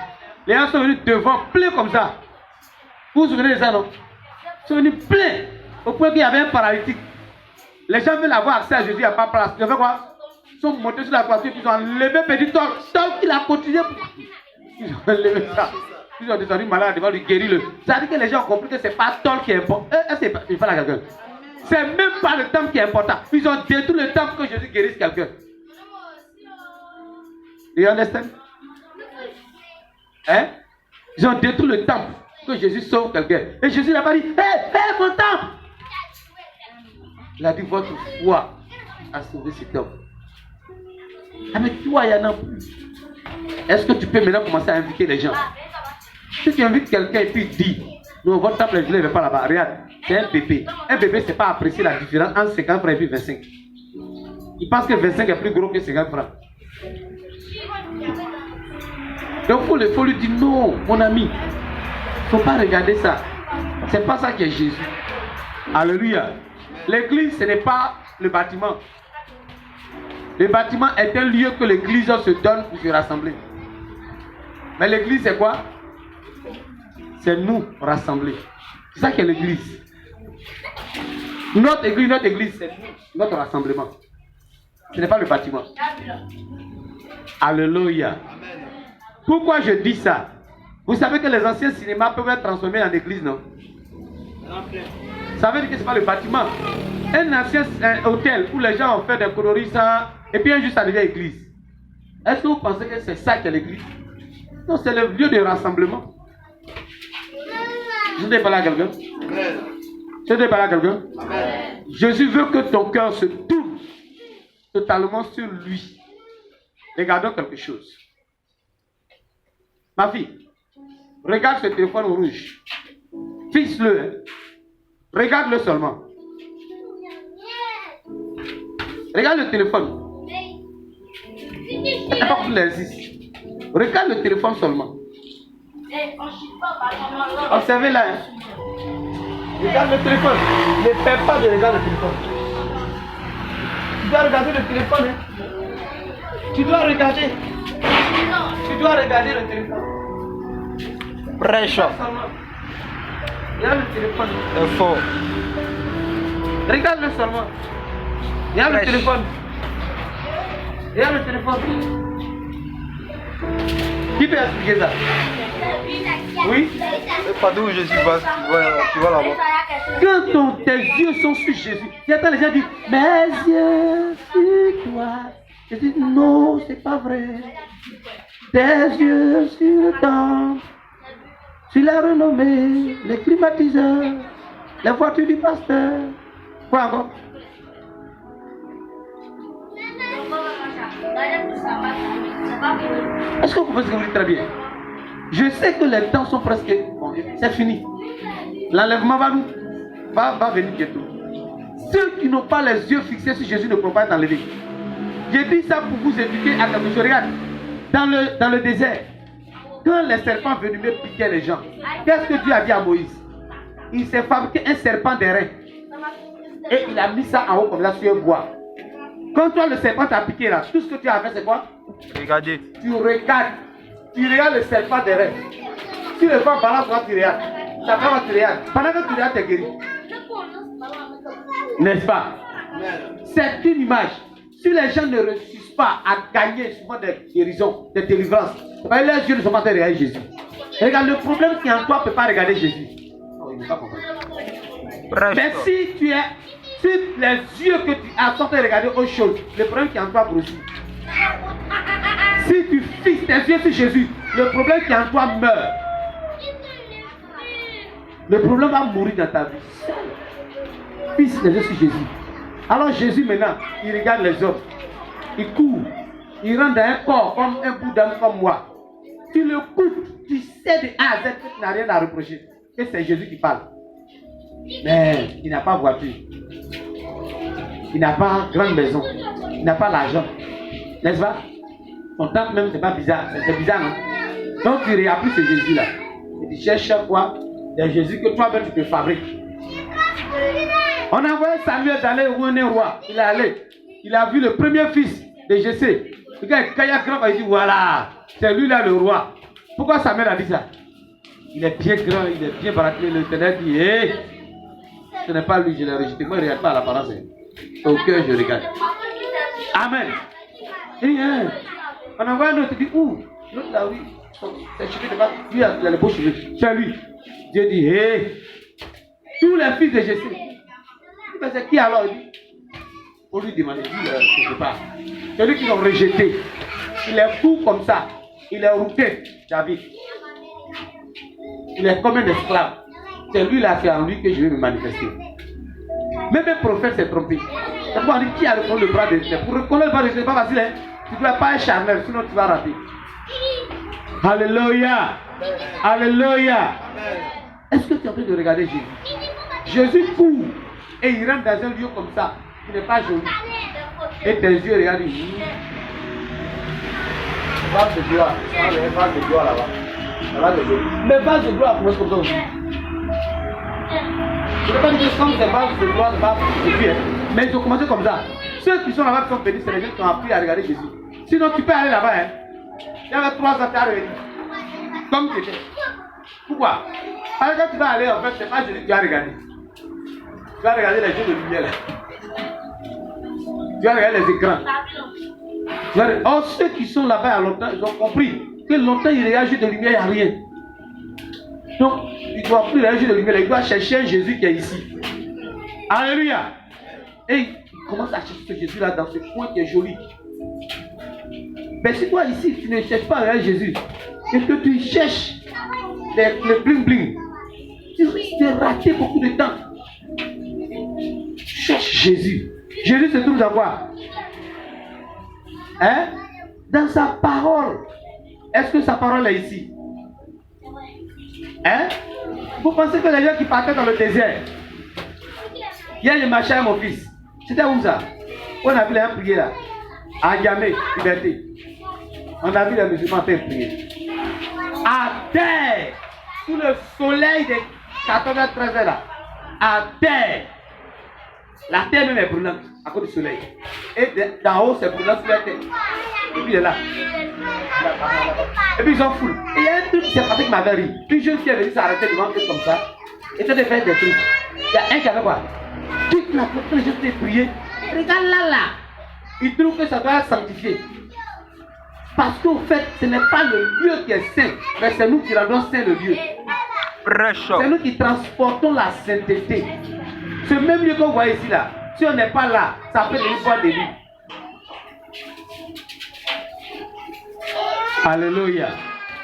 Les gens sont venus devant, plein comme ça. Vous vous souvenez de ça, non? Ils sont venus plein, au point qu'il y avait un paralytique. Les gens veulent avoir accès à Jésus, il n'y a pas de place. Ils ont fait quoi? Ils sont montés sur la voiture, ils ont enlevé petit Tol. Tol, il a continué. Ils ont enlevé ça. Ils ont descendu malade devant lui, guérir-le. Ça veut dire que les gens ont compris que ce n'est pas Tol qui est important. Il faut la quelqu'un. C'est même pas le temple qui est important. Ils ont détruit le temple que Jésus guérisse quelqu'un. You understand? Hein? Ils ont détruit le temple que Jésus sauve quelqu'un. Et Jésus n'a pas dit, hé, mon temple! Il a dit, votre foi a sauvé cet homme. Ah, mais toi, il y en a plus. Est-ce que tu peux maintenant commencer à inviter les gens? Si tu invites quelqu'un et puis il dit, non, votre temple, je ne l'ai pas là-bas. Regarde, c'est un bébé. Un bébé, c'est pas apprécier la différence entre 50 francs et puis 25. Il pense que 25 est plus gros que 50 francs. Donc, il faut lui dire, non, mon ami, il ne faut pas regarder ça. Ce n'est pas ça qui est Jésus. Alléluia. L'église, ce n'est pas le bâtiment. Le bâtiment est un lieu que l'église se donne pour se rassembler. Mais l'église, c'est quoi? C'est nous rassemblés. C'est ça qu'est l'église. Notre église, c'est notre rassemblement. Ce n'est pas le bâtiment. Alléluia. Pourquoi je dis ça? Vous savez que les anciens cinémas peuvent être transformés en église, non? Ça veut dire que ce n'est pas le bâtiment. Un ancien hôtel où les gens ont fait des coloris et puis un jour ça devient église. Est-ce que vous pensez que c'est ça qu'est l'église? Non, c'est le lieu de rassemblement. Je ne dis pas là à quelqu'un. Je ne dis pas là à quelqu'un. Jésus veut que ton cœur se tourne totalement sur lui. Regardons quelque chose. Ma fille, regarde ce téléphone rouge. Fixe-le. Hein. Regarde-le seulement. Regarde le téléphone. Regarde le téléphone seulement. Observez là. Hein. Regarde le téléphone. Ne perds pas de regarder le téléphone. Tu dois regarder le téléphone. Hein. Tu dois regarder. Tu dois regarder le téléphone. Prêche. Regarde le téléphone. Info. Regarde-le seulement. Regarde le téléphone. Regarde le téléphone. Qui peut expliquer ça? Oui? C'est pas d'où Jésus va, tu vois là-bas. Quand tes yeux sont sur Jésus, j'entends les gens dire, mes yeux sur toi. Je dis, non, c'est pas vrai. Tes yeux sur le temple, Tu l'as renommé, les climatiseurs, les voitures du pasteur. Quoi encore? Est-ce que vous comprenez ce que vous dites très bien? Je sais que les temps sont presque... Bon, c'est fini. L'enlèvement va venir bientôt. Ceux qui n'ont pas les yeux fixés sur Jésus ne pourront pas être enlevés. J'ai dit ça pour vous éduquer à quelque chose. Regarde, dans le désert, quand les serpents venus piquaient les gens, qu'est-ce que Dieu a dit à Moïse? Il s'est fabriqué un serpent d'airain. Et il a mis ça en haut comme ça sur un bois. Quand toi le serpent t'a piqué là, tout ce que tu as fait c'est quoi? Regardez. Tu regardes le serpent d'airain. Si le vent balance, tu regardes. Ça va, tu regardes. Pendant que tu regardes, tu es guéri. N'est-ce pas? C'est une image. Si les gens ne réussissent pas à gagner souvent des guérisons, des délivrances, leurs yeux ne sont pas en train de regarder Jésus. Regarde, le problème qui est en toi ne peut pas regarder Jésus. Oh, il ne peut pas comprendre. Mais si les yeux que tu as sont en train de regarder autre chose, le problème qui est en toi grossit. Si tu fixes tes yeux sur Jésus, le problème qui est en toi meurt. Le problème va mourir dans ta vie. Fixe les yeux sur Jésus. Alors Jésus maintenant, il regarde les autres. Il court. Il rentre dans un corps comme un bout d'âme comme moi. Tu le coupes. Tu sais de A à Z que tu n'as rien à reprocher. Et c'est Jésus qui parle. Mais il n'a pas voiture. Il n'a pas grande maison. Il n'a pas l'argent. N'est-ce pas? Ton temple même, c'est pas bizarre. C'est bizarre, non? Donc tu ne regardes plus ce Jésus-là. Et tu cherches chaque fois des Jésus que toi-même tu te fabriques. On a envoyé Samuel d'aller où un roi. Il est allé. Il a vu le premier fils de Jessé. Le gars, quand il a grand, il dit voilà, c'est lui là le roi. Pourquoi Samuel a dit ça? Il est bien grand, il est bien baraqué. Le Ténèbre dit hé, ce n'est pas lui, je l'ai rejeté. Moi, je ne regarde pas à l'apparence. Au cœur, je regarde. Amen. Et on envoie un autre, il dit où? L'autre là, oui. C'est cheveux de bas. Lui, il a les beaux cheveux. C'est lui. Dieu dit hé, tous les fils de Jessé. C'est qui alors? Il dit, on lui demande, il dit, je ne sais pas. Celui qui l'ont rejeté, il est fou comme ça, il est routé, David. Il est comme un esclave. C'est lui là, c'est en lui que je vais me manifester. Même un prophète s'est trompé. C'est pourquoi on dit qui a reconnu le bras de Dieu. Pour reconnaître le bras de Dieu, ce n'est pas facile, hein? Tu ne dois pas être charnel, sinon tu vas rater. Alléluia. Alléluia. Est-ce que tu es en train de regarder Jésus? Jésus court. Et il rentre dans un lieu comme ça, qui n'est pas joli. Et tes yeux regardent. Vase de gloire. Vase de gloire là-bas. Mais vase de gloire commence comme ça aussi. Je ne vais pas dire que comme c'est vase de gloire, c'est pas depuis. Mais ils ont commencé comme ça. Ceux qui sont là-bas qui sont bénis, c'est les gens qui ont appris à regarder Jésus. Sinon, tu peux aller là-bas. Hein. Il y avait 3 ans, tu as revenu. Comme tu étais. Pourquoi? Parce que quand tu vas aller, en fait, c'est pas Jésus que tu as regardé. Tu vas regarder les jeux de lumière là. Tu vas regarder les écrans. Or, ceux qui sont là-bas à longtemps, ils ont compris que longtemps ils regardent les jeux de lumière, il n'y a rien. Donc, ils ne doivent plus regarder les jeux de lumière, ils doivent chercher un Jésus qui est ici. Alléluia. Et ils commencent à chercher ce Jésus-là dans ce coin qui est joli. Mais si toi ici, tu ne cherches pas à regarder Jésus, et que tu cherches le bling-bling, tu risques de rater beaucoup de temps. Cherche Jésus. Jésus se trouve dans quoi? Hein? Dans sa parole. Est-ce que sa parole est ici? Hein? Vous pensez que les gens qui partaient dans le désert, hier je marchais avec mon fils. C'était où ça? On a vu les gens prier là. À Yamé, Liberté. On a vu les musulmans faire prier. À terre, sous le soleil de 14h-13h là. À terre. La terre même est brûlante à cause du soleil. Et d'en haut, c'est brûlant sur la terre. Et puis il est là. Et puis ils sont fous. Et il y a un truc qui s'est passé avec ma mère. Une jeune fille est venue s'arrêter devant eux comme ça. Et tu de faire des trucs. Il y a un qui avait quoi? Toute la porte, les gens étaient priés. Regarde là. Il trouve que ça doit être sanctifié. Parce qu'au fait, ce n'est pas le lieu qui est saint, mais c'est nous qui rendons saint le lieu. C'est nous qui transportons la sainteté. Ce même lieu que vous voyez ici là, si on n'est pas là, ça peut devenir boîte de nuit. Alléluia.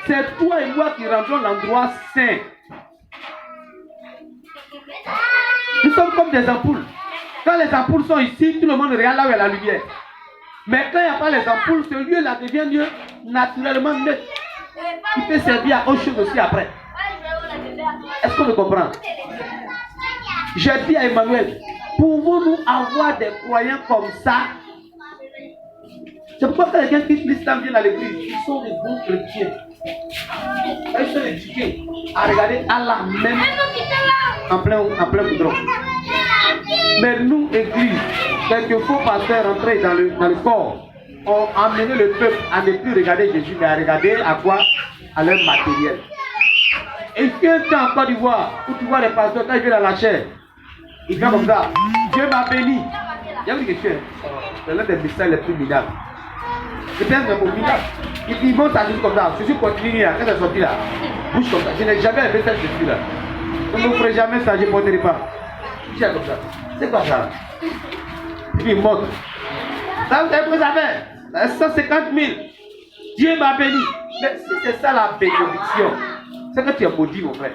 c'est toi et moi qui rendons l'endroit saint. Nous sommes comme des ampoules. Quand les ampoules sont ici, tout le monde regarde là où il y a la lumière. Mais quand il n'y a pas les ampoules, ce lieu-là devient lieu naturellement neutre. Il peut servir à autre chose aussi après. Est-ce qu'on me comprend? J'ai dit à Emmanuel, pouvons-nous avoir des croyants comme ça? C'est pourquoi quand quelqu'un quitte l'islam vient à l'église, ils sont des bons chrétiens. Ils sont éduqués à regarder Allah même en plein goudron. Mais nous, église, quelques faux pasteurs rentrés dans le corps ont amené le peuple à ne plus regarder Jésus, mais à regarder à quoi? À leur matériel. Et il y a un temps en Côte d'Ivoire où tu vois les pasteurs, quand ils viennent dans la chair, ils viennent comme ça. Dieu m'a béni. Il y a une question. C'est l'un des messages les plus minables. C'est un mot minable. Ils vont s'agir comme ça. Je suis continué là. Quand c'est sorti là, bouge comme ça. Je n'ai jamais fait ça, je suis là. Je ne ferai jamais ça, je ne porterai pas. Je suis comme ça. C'est quoi ça? Et puis il monte. Ça, vous savez ce que ça fait? 150 000. Dieu m'a béni. Mais si c'est ça la bénédiction, c'est que tu es maudit, mon frère.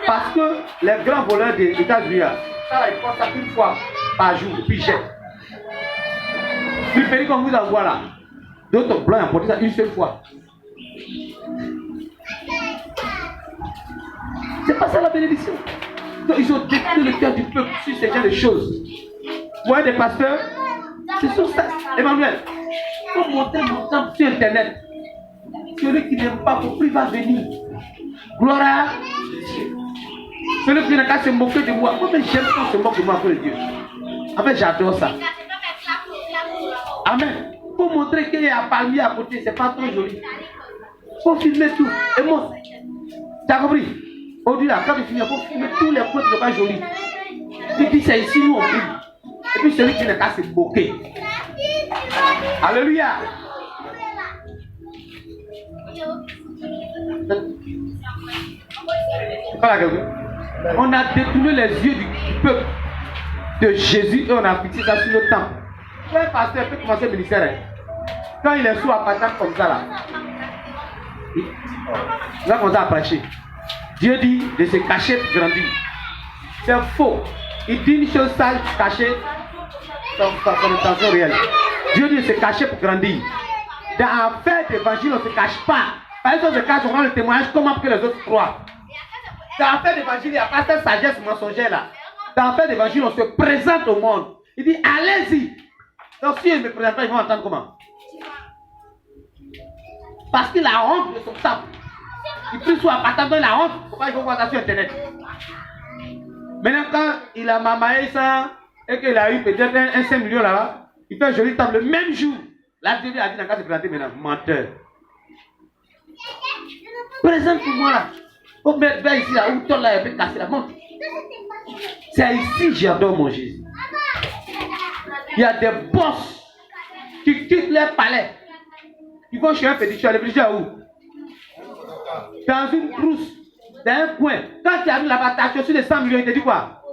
Parce que les grands voleurs des États-Unis, ça, ils font ça une fois par jour, puis ils jettent. Puis pays comme vous envoie là, d'autres blancs ont porté ça une seule fois. C'est pas ça la bénédiction. Donc ils ont détruit le cœur du peuple sur ce genre de choses. Vous voyez des pasteurs, c'est sur ça. Emmanuel, il faut montrer mon temps sur internet. Celui qui n'aime pas pour lui va venir. Gloire à Dieu. Celui qui n'a qu'à se moquer de moi. Moi, j'aime qu'on se moque de moi pour le Dieu. En fait, j'adore ça. Amen. Pour montrer qu'il y a un palmier à côté, c'est pas trop joli. Il faut filmer tout. Et moi, tu as compris? Aujourd'hui, là, quand tu finis, il faut filmer tous les points qui ne sont pas jolis. Et puis, c'est ici où on prie. Et puis, celui qui n'a qu'à se moquer. Alléluia. On a détourné les yeux du peuple de Jésus et on a fixé ça sur le temple. Un pasteur peut commencer le ministère. Quand il est sous à patate comme ça là, il va commencer à prêcher. Dieu dit de se cacher pour grandir. C'est faux. Il dit une chose sale cachée, son intention réelle. Dieu dit de se cacher pour grandir. Dans l'affaire d'évangile, on ne se cache pas. Par exemple, on se cache, on rend le témoignage comment que les autres croient. Dans l'affaire d'évangile, il n'y a pas cette sagesse mensongère là. Dans l'affaire d'évangile, on se présente au monde. Il dit, allez-y. Donc si ils ne me présentent pas, ils vont entendre comment? Parce qu'il a honte de son sang. Il prie sur la patate, il a honte. Pourquoi il faut voir ça sur internet? Maintenant, quand il a mamaillé ça, et qu'il a eu peut-être un 5 millions là-bas, il fait un joli temps le même jour. Là, Dieu lui a dit, dans le cas de se présenter maintenant, menteur. Présente-moi là. Faut mettre vers ici là, où toi là, il peut casser la montre. C'est ici que j'adore mon Jésus. Il y a des boss qui quittent leur palais. Ils vont chez un féticheur. Le féticheur où? Dans une brousse, dans un coin. Quand tu arrives là-bas, tu as reçu les 100 millions, il te dit quoi?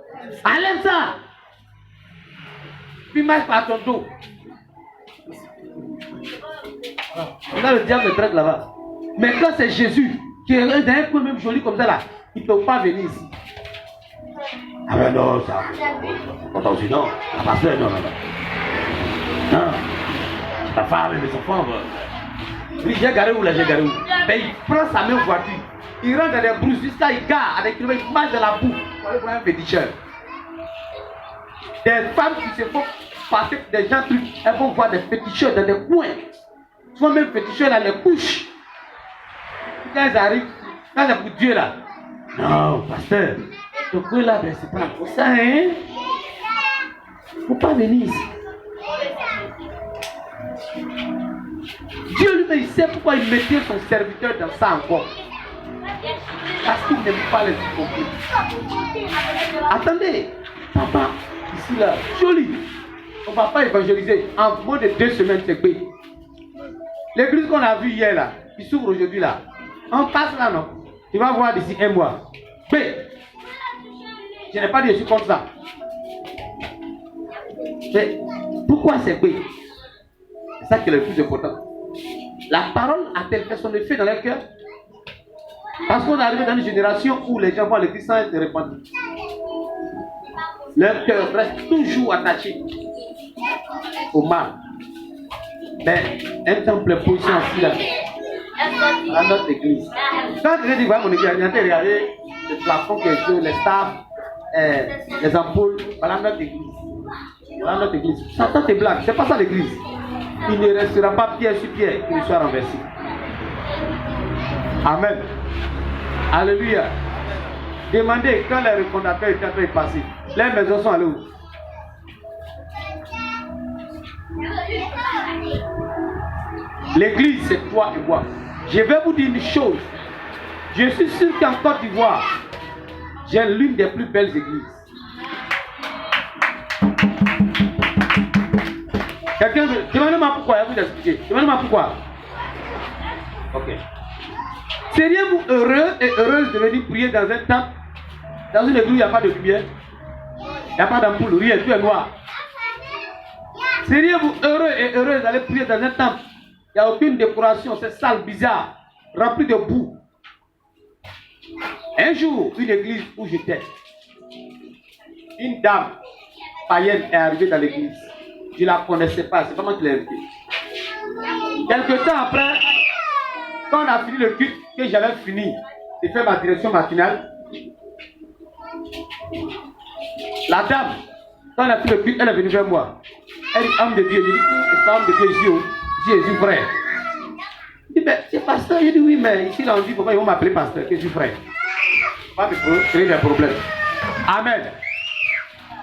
Enlève ça. Puis marche par ton dos. Là, le diable le traite là-bas. Mais quand c'est Jésus qui est dans un coin même joli comme ça là, il ne peut pas venir ici. Ah ben non, ça. Attention, non. La pasteur, non, non, non. Non. Ta femme et mes enfants. Oui, j'ai garé où là, j'ai garé où? Mais il prend sa même voiture. Il rentre dans les brousses, jusqu'à il gare avec une il marche dans la boue. Pour aller voir un féticheur. Des femmes qui se font passer pour des gens trucs, elles vont voir des féticheurs dans des coins. Souvent même féticheurs dans les couches. Quand ils arrivent, quand c'est pour Dieu là. Non, pasteur. Le coin là, ben, c'est pas pour ça, hein? Faut pas venir ici. Dieu lui-même, il sait pourquoi il mettait son serviteur dans ça encore. Parce qu'il n'aime pas les hypocrites. Attendez, papa, ici là, joli. On ne va pas évangéliser. En moins de 2 semaines, c'est quoi? L'église qu'on a vue hier là, qui s'ouvre aujourd'hui là, on passe là, non? Tu vas voir d'ici 1 mois. Mais, je n'ai pas dit je suis comme ça. Mais, pourquoi c'est quoi? C'est ça qui est le plus important. La parole a-t-elle fait son effet dans leur cœur? Parce qu'on est arrivé dans une génération où les gens vont à l'église sans être répandus. Leur cœur reste toujours attaché au mal. Mais un temple est position assis là, dans notre église. Quand je dis, voilà mon église, regardez le plafond qui est chaud, les staffs, les ampoules, voilà notre église. Voilà notre église. Satan tes blagues, c'est pas ça l'église. Il ne restera pas pierre sur pierre qu'il ne soit renversé. Amen. Alléluia. Demandez quand les refondateurs étaient en train de passer. Les maisons sont allées où? L'église, c'est toi et moi. Je vais vous dire une chose. Je suis sûr qu'en Côte d'Ivoire, j'ai l'une des plus belles églises. Quelqu'un veut... Demandez-moi pourquoi, je vais vous expliquer. Demandez-moi pourquoi. Ok. Seriez-vous heureux et heureuse de venir prier dans un temple, dans une église où il n'y a pas de lumière, il n'y a pas d'ampoule, rien, tout est noir? Seriez-vous heureux et heureuse d'aller prier dans un temple? Il n'y a aucune décoration, c'est sale, bizarre, rempli de boue. Un jour, une église où j'étais, une dame païenne est arrivée dans l'église. Je ne la connaissais pas, c'est pas moi qui l'ai invitée. Quelque temps après, quand on a fini le culte, que j'avais fini de faire ma direction matinale, la dame, quand on a fini le culte, elle est venue vers moi. Elle dit, homme de Dieu, je dis, c'est pas homme de Dieu, Jésus frère. Je dis, mais c'est pasteur. Je dis, oui, mais ici, là, on dit, pourquoi ils vont m'appeler pasteur, Jésus frère. Pas de créer des problèmes. Amen.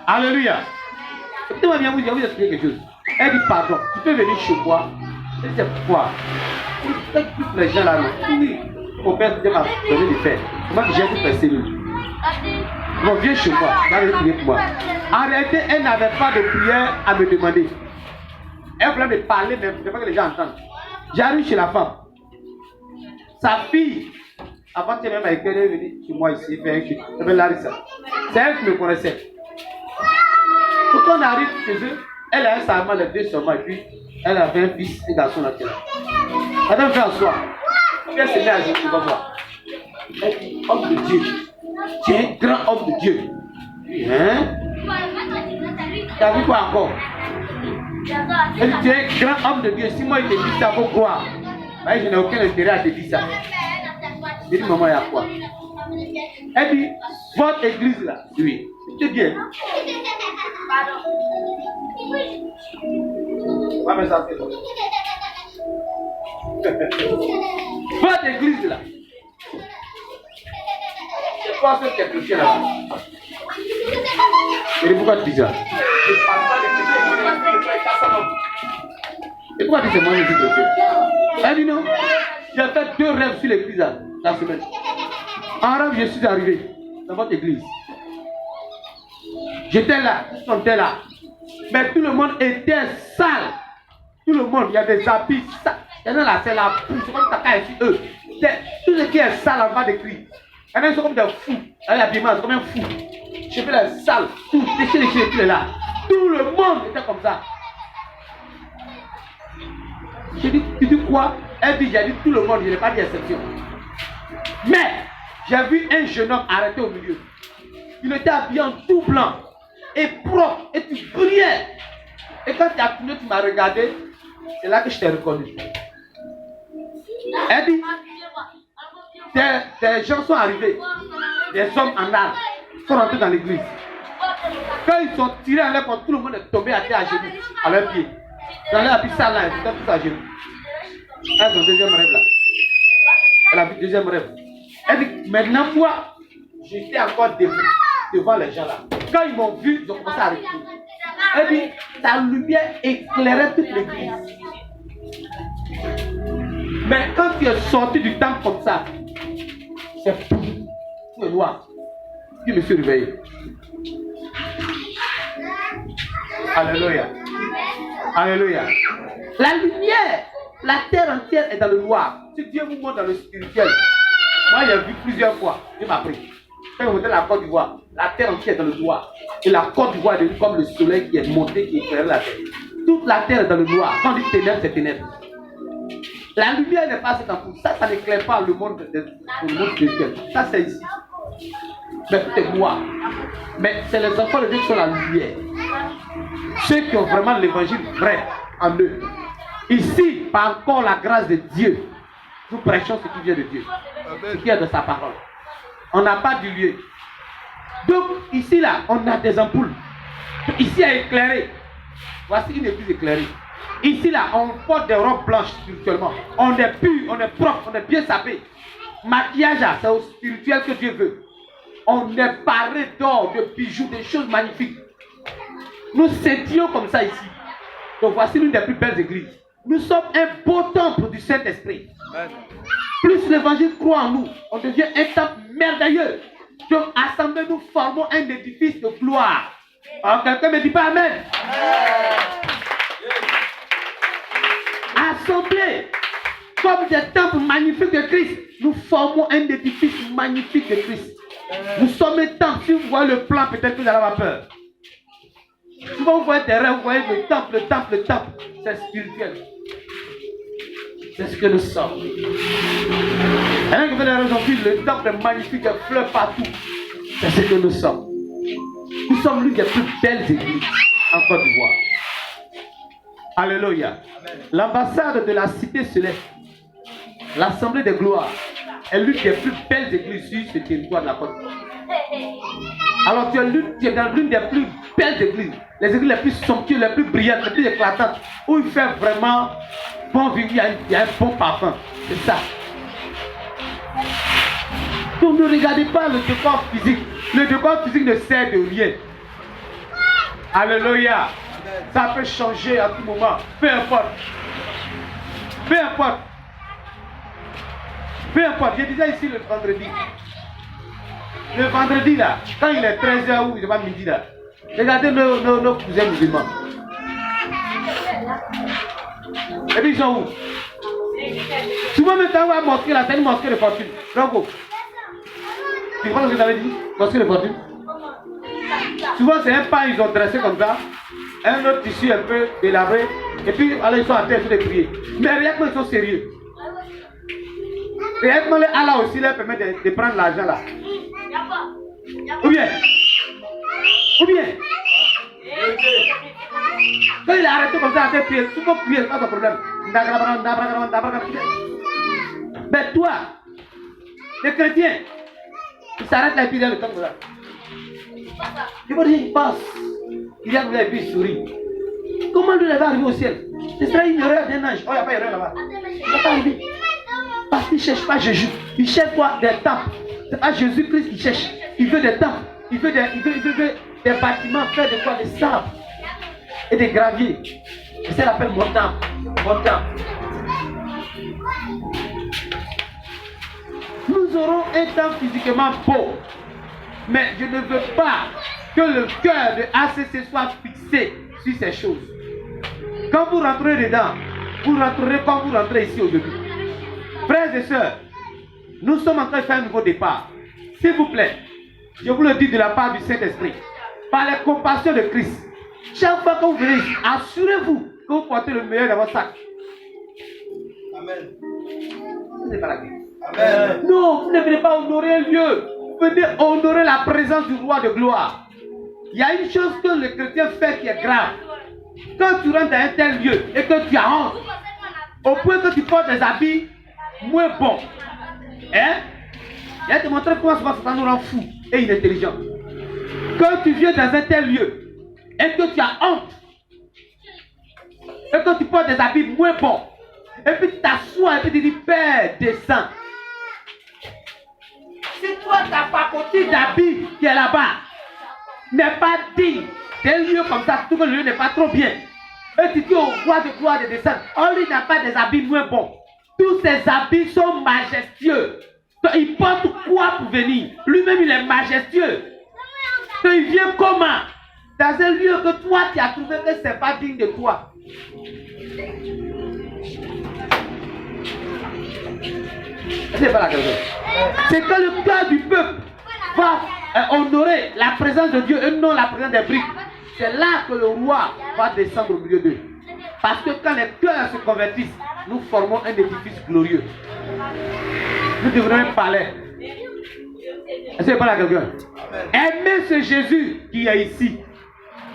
Alléluia. Écoutez-moi bien, vous expliquer quelque chose. Elle dit, pardon, tu peux venir chez moi. Je dis, c'est pourquoi? Tous les gens là, oui, mon père m'a donné des faire. Comment que j'ai tout fait celui? Bon, viens chez moi, va aller prier pour moi. En réalité, elle n'avait pas de prière à me demander. Elle voulait me parler, mais je ne veux pas que les gens entendent. J'arrive chez la femme. Sa fille, avant qu'elle même avec elle, elle est venue chez moi ici, faire un culte. Elle s'appelle Larissa. C'est elle qui me connaissait. Quand on arrive chez eux, elle a un serment, les deux serments, et puis elle avait un fils, un garçon là. Madame fait asseoir. Elle se met à genoux devant moi. Elle dit, homme de Dieu, tu es un grand homme de Dieu. Hein? Tu as vu quoi encore? Elle dit, tu es un grand homme de Dieu. Si moi il te dit ça, faut croire. Je n'ai aucun intérêt à te dire ça. Je dis, maman, il y a quoi? Elle dit, votre église là, oui. C'est bien. Ouais, mais ça fait bon. Votre église là. C'est quoi ce que tu es chrétien là? Et pourquoi tu dis ça? Et pourquoi tu dis c'est moi qui suis chrétien? Elle dit non. J'ai fait 2 rêves sur l'église là, la semaine. En rêve, je suis arrivé dans votre église. J'étais là, ils sont là. Mais tout le monde était sale. Tout le monde, il y a des habits sales. Il y en a là, c'est la pousse, c'est comme caca ici, eux. Tout ce qui est sale en bas des cris. Il y en a qui sont comme des fous. L'habillement, c'est comme un fou. Je fais la salle, tout, déchiré, tout est là. Tout le monde était comme ça. J'ai dit, tu dis quoi? Elle dit, j'ai dit tout le monde, je n'ai pas dit exception. Mais, j'ai vu un jeune homme arrêté au milieu. Il était habillé en tout blanc. Et propre, et tu brillais. Et quand tu as tourné, tu m'as regardé, c'est là que je t'ai reconnu. Elle dit, des gens sont arrivés, des hommes en armes, sont rentrés dans l'église. Quand ils sont tirés en l'air, tout le monde est tombé à terre à genoux, à leurs pieds. Dans leur habit sale là, ils étaient tous à genoux. Elle a son deuxième rêve là. Elle a vu le deuxième rêve. Elle dit, maintenant moi, j'étais encore debout devant les gens là. Quand ils m'ont vu, ils ont commencé à arrêter. Elle dit, ta lumière éclairait toute l'église. Mais quand tu es sorti du temple comme ça, c'est fou. Tu es noir. Je me suis réveillé. Alléluia. Alléluia. La lumière, la terre entière est dans le noir. Si Dieu vous montre dans le spirituel, moi j'ai vu plusieurs fois, Dieu m'a pris. Quand vous êtes la Côte d'Ivoire, la terre entière est dans le noir. Et la Côte d'Ivoire est devenue comme le soleil qui est monté, qui éclaire la terre. Toute la terre est dans le noir. Quand on dit ténèbres, c'est ténèbres. La lumière n'est pas cette ampoule. Ça n'éclaire pas le monde spirituel. Ça, c'est ici. Mais tout est noir. Mais c'est les enfants de Dieu qui sont la lumière. Ceux qui ont vraiment l'évangile vrai en eux. Ici, par encore la grâce de Dieu, nous prêchons ce qui vient de Dieu. Ce qui est de sa parole. On n'a pas du lieu. Donc, ici, là, on a des ampoules. Ici, à éclairer. Voici une église éclairée. Ici, là, on porte des robes blanches spirituellement. On est pur, on est propre, on est bien sapé. Maquillage, c'est au spirituel que Dieu veut. On est paré d'or, de bijoux, des choses magnifiques. Nous scintillons comme ça ici. Donc, voici l'une des plus belles églises. Nous sommes un beau temple du Saint-Esprit. Plus l'évangile croit en nous, on devient un temple merveilleux. Donc, assemblés, nous formons un édifice de gloire. Alors, quelqu'un ne me dit pas Amen. Assemblés, comme des temples magnifiques de Christ, nous formons un édifice magnifique de Christ. Nous sommes un temple. Si vous voyez le plan, peut-être que vous allez avoir peur. Souvent, vous voyez des rêves, vous voyez le temple. C'est spirituel. C'est ce que nous sommes. Et là, que vous avez raison, le temple est magnifique, il y a fleurs partout. C'est ce que nous sommes. Nous sommes l'une des plus belles églises en Côte d'Ivoire. Alléluia. L'ambassade de la cité céleste, l'assemblée des gloires, est l'une des plus belles églises sur ce territoire de la Côte d'Ivoire. Alors tu es dans l'une des plus belles églises, les églises les plus somptueuses, les plus brillantes, les plus éclatantes, où il fait vraiment bon vivre, il y a un bon parfum. C'est ça. Donc ne regardez pas le décor physique. Le décor physique ne sert de rien. Alléluia. Ça peut changer à tout moment. Peu importe. Peu importe. Peu importe. Je disais ici le vendredi. Le vendredi là, quand il est 13h ou il est pas midi là, regardez nos cousins musulmans. Et puis ils sont où? Souvent maintenant on va mosquée là, c'est une mosquée de fortune. Donc, tu vois ce que j'avais dit? Mosquée de fortune. Souvent c'est un pain, ils ont dressé comme ça, un autre tissu un peu délabré, et puis alors ils sont en terre sur des prières. Mais réellement ils sont sérieux. Réellement Allah aussi leur permet de prendre l'argent là. Ou bien, quand il a arrêté comme ça à faire prier, tout le monde prier, pas de problème. Mais toi, les chrétiens, ils s'arrêtent là et puis ils le temps comme ça. Il va dire, il passe. Il y a et puis il sourit. Comment lui va arriver au ciel? Ce serait une erreur d'un ange. Oh, il n'y a pas d'erreur là-bas. Il ne va pas arriver. Parce qu'il ne cherche pas Jésus. Il cherche quoi? Des temples. C'est pas Jésus-Christ qui cherche. Il veut des temples. Il veut des bâtiments faits de quoi? De sable et de gravier. Et ça l'appelle mon temple. Mon temple. Nous aurons un temple physiquement beau. Mais je ne veux pas que le cœur de ACC soit fixé sur ces choses. Quand vous rentrez dedans, vous rentrerez comme vous rentrez ici au début. Frères et sœurs, nous sommes en train de faire un nouveau départ. S'il vous plaît, je vous le dis de la part du Saint-Esprit, par la compassion de Christ, chaque fois que vous venez ici, assurez-vous que vous portez le meilleur dans votre sac. Amen. Ce n'est pas la clé. Amen. Non, vous ne venez pas honorer un lieu. Vous venez honorer la présence du roi de gloire. Il y a une chose que le chrétien fait qui est grave. Quand tu rentres dans un tel lieu et que tu as honte, au point que tu portes des habits moins bons, hein? Il va te montrer comment ça nous rend fou et inintelligent. Quand tu viens dans un tel lieu et que tu as honte, et que tu portes des habits moins bons, et puis tu t'assois et puis tu dis, Père, descends. Si toi ta pacoterie d'habits qui est là-bas n'est pas digne d'un lieu comme ça, surtout que le lieu n'est pas trop bien, et tu dis au roi de gloire de descendre, oh lui n'a pas des habits moins bons. Tous ces habits sont majestueux. Donc, il porte quoi pour venir? Lui-même il est majestueux. Donc, il vient comment? Dans un lieu que toi tu as trouvé que ce n'est pas digne de toi. C'est pas la question. C'est que le cœur du peuple va honorer la présence de Dieu et non la présence des briques. C'est là que le roi va descendre au milieu d'eux. Parce que quand les cœurs se convertissent, nous formons un édifice glorieux. Nous devenons un palais. Est-ce que je parle à quelqu'un? Aimez ce Jésus qui est ici.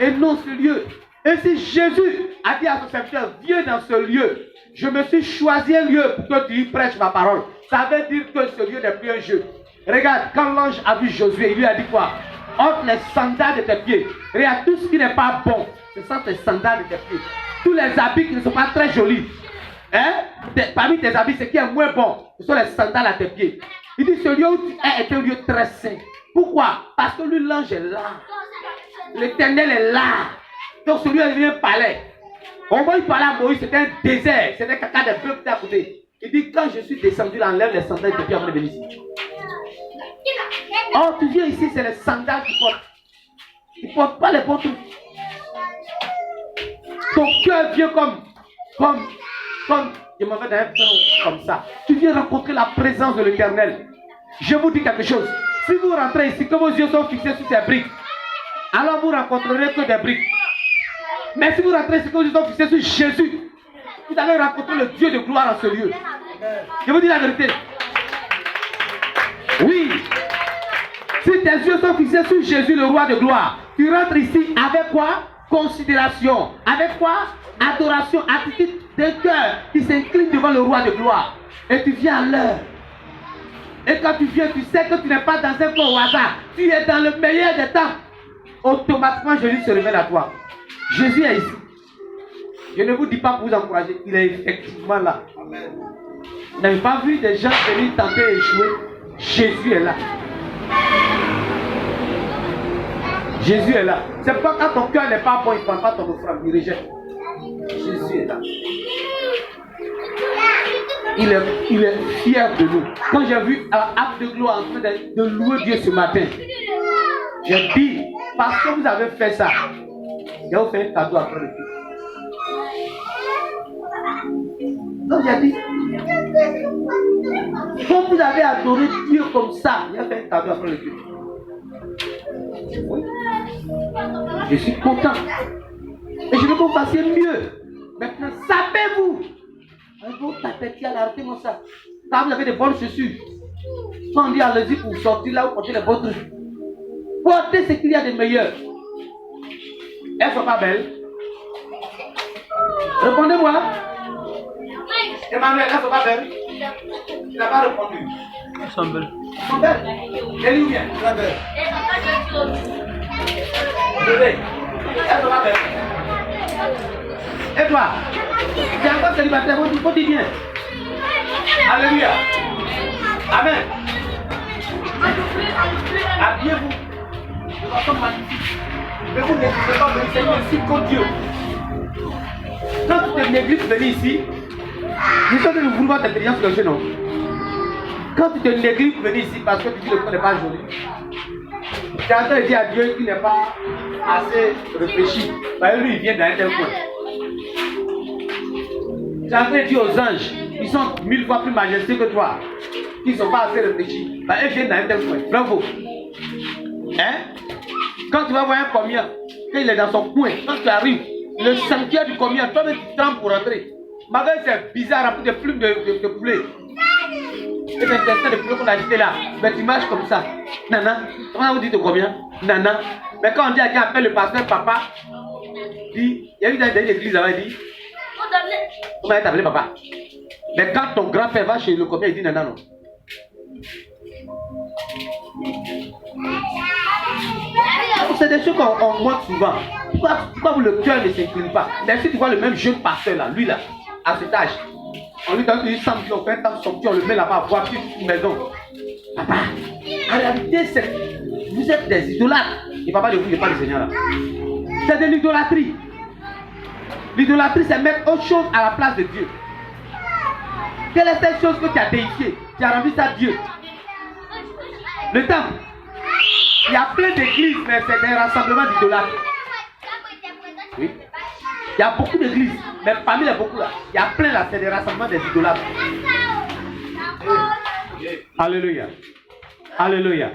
Et non ce lieu. Et si Jésus a dit à son serviteur, viens dans ce lieu, je me suis choisi un lieu pour que tu y prêches ma parole. Ça veut dire que ce lieu n'est plus un jeu. Regarde, quand l'ange a vu Josué, il lui a dit quoi? Ôte les sandales de tes pieds. Regarde, tout ce qui n'est pas bon, ce sont tes sandales de tes pieds. Tous les habits qui ne sont pas très jolis. Hein? Parmi tes habits, ce qui est moins bon, ce sont les sandales à tes pieds. Il dit, ce lieu où tu es est un lieu très saint. Pourquoi? Parce que lui, l'ange est là. L'Éternel est là. Donc celui-là devient un palais. Au moment où il parlait à Moïse, c'était un désert. C'était caca de bœuf qui était à côté. Il dit, quand je suis descendu, il enlève les sandales de pied avant de venir ici. Oh, tu viens ici, c'est les sandales qu'il porte. Il ne porte pas les bons trucs. Ton cœur vient comme, je m'en vais dans un temps comme ça. Tu viens rencontrer la présence de l'Éternel. Je vous dis quelque chose. Si vous rentrez ici, que vos yeux sont fixés sur ces briques, alors vous rencontrerez que des briques. Mais si vous rentrez ici, que vos yeux sont fixés sur Jésus, vous allez rencontrer le Dieu de gloire en ce lieu. Je vous dis la vérité. Oui. Si tes yeux sont fixés sur Jésus, le roi de gloire, tu rentres ici avec quoi? Considération. Avec quoi? Adoration, attitude de cœur qui s'incline devant le roi de gloire. Et tu viens à l'heure. Et quand tu viens, tu sais que tu n'es pas dans un coin au hasard. Tu es dans le meilleur des temps. Automatiquement, Jésus se révèle à toi. Jésus est ici. Je ne vous dis pas pour vous encourager. Il est effectivement là. Amen. Vous n'avez pas vu des gens venir tenter d'échouer. Jésus est là. Jésus est là. C'est pas quand ton cœur n'est pas bon, il ne prend pas ton offrande, il rejette. Jésus est là. Il est fier de nous. Quand j'ai vu Acte de gloire en train de louer Dieu ce matin, j'ai dit, parce que vous avez fait ça, je vais vous faire un cadeau après le culte. Donc j'ai dit, quand vous avez adoré Dieu comme ça, je vais faire un cadeau après le culte. Oui. Je suis content. Et je veux que vous fassiez mieux. Maintenant, savez-vous? Vous tapez à l'arrêtez-moi ça. Quand vous avez des bonnes chaussures, quand on dit allez-y pour sortir là, vous portez les bons trucs. Portez ce qu'il y a de meilleur. Elles ne sont pas belles. Répondez-moi. Emmanuel, elles ne sont pas belles. Tu n'as pas répondu. Elles sont belles. Elles sont belles. Elles sont bien. Très belles. Elles sont pas belles. Et toi? Tu es encore célibataire, il faut dire bien. Alléluia. Amen. Habillez-vous de façon magnifique. Mais vous n'hésitez pas à venir, c'est une insulte contre Dieu. Quand tu te négliges de venir ici, je sais que nous voulons voir d'intelligence sur le jeu, non? Quand tu te négliges de venir ici parce que tu dis que le coin n'est pas joli, tu es en train de dire à Dieu qu'il n'est pas assez réfléchi. Bah, lui, il vient dans un tel coin. Tu es en train de dire aux anges, ils sont 1000 fois plus majestueux que toi, qui ne sont pas assez réfléchis. Bah, ils viennent dans un tel coin. Bravo. Hein? Quand tu vas voir un commis, quand il est dans son coin, quand tu arrives, le sanctuaire du commis, toi-même tu trembles pour rentrer. Malgré c'est bizarre, rempli de plumes de poulet. Et l'intestin de poulet qu'on a acheté là, mais tu marches comme ça. Nana, comment vous dites combien? Nana. Mais quand on dit à quelqu'un, appelle le pasteur papa, dit, il y a eu dans l'église là-bas, il dit, comment est appelé papa? Mais quand ton grand-père va chez le combien, il dit nana, non. C'est des choses qu'on montre souvent. Pourquoi le cœur ne s'incline pas? Mais si tu vois le même jeune pasteur là, lui là, à cet âge, on lui donne 100 millions, on fait un temps sorti, on le met là-bas à voir une maison. Papa, en réalité, vous êtes des idolâtres. Et papa ne vous dit pas le Seigneur là. C'est de l'idolâtrie. L'idolâtrie, c'est mettre autre chose à la place de Dieu. Quelle est cette chose que tu as déifiée? Tu as rendu ça à Dieu. Le temple. Il y a plein d'églises, mais c'est des rassemblements d'idolâtres. Oui. Il y a beaucoup d'églises, mais parmi les beaucoup là, il y a plein là, c'est des rassemblements des idolâtres. Alléluia. Alléluia.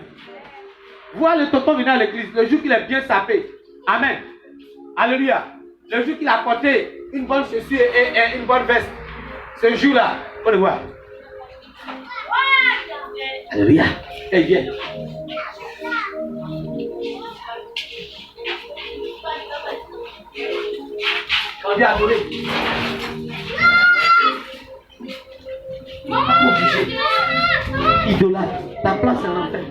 Vois le tonton venir à l'église, le jour qu'il est bien sapé. Amen. Alléluia. Le jour qu'il a porté une bonne chaussure et une bonne veste. Ce jour-là, on le voit. Alléluia. Et viens. On vient adorer. Obligé. Idolâtre. Ta place est en enfer.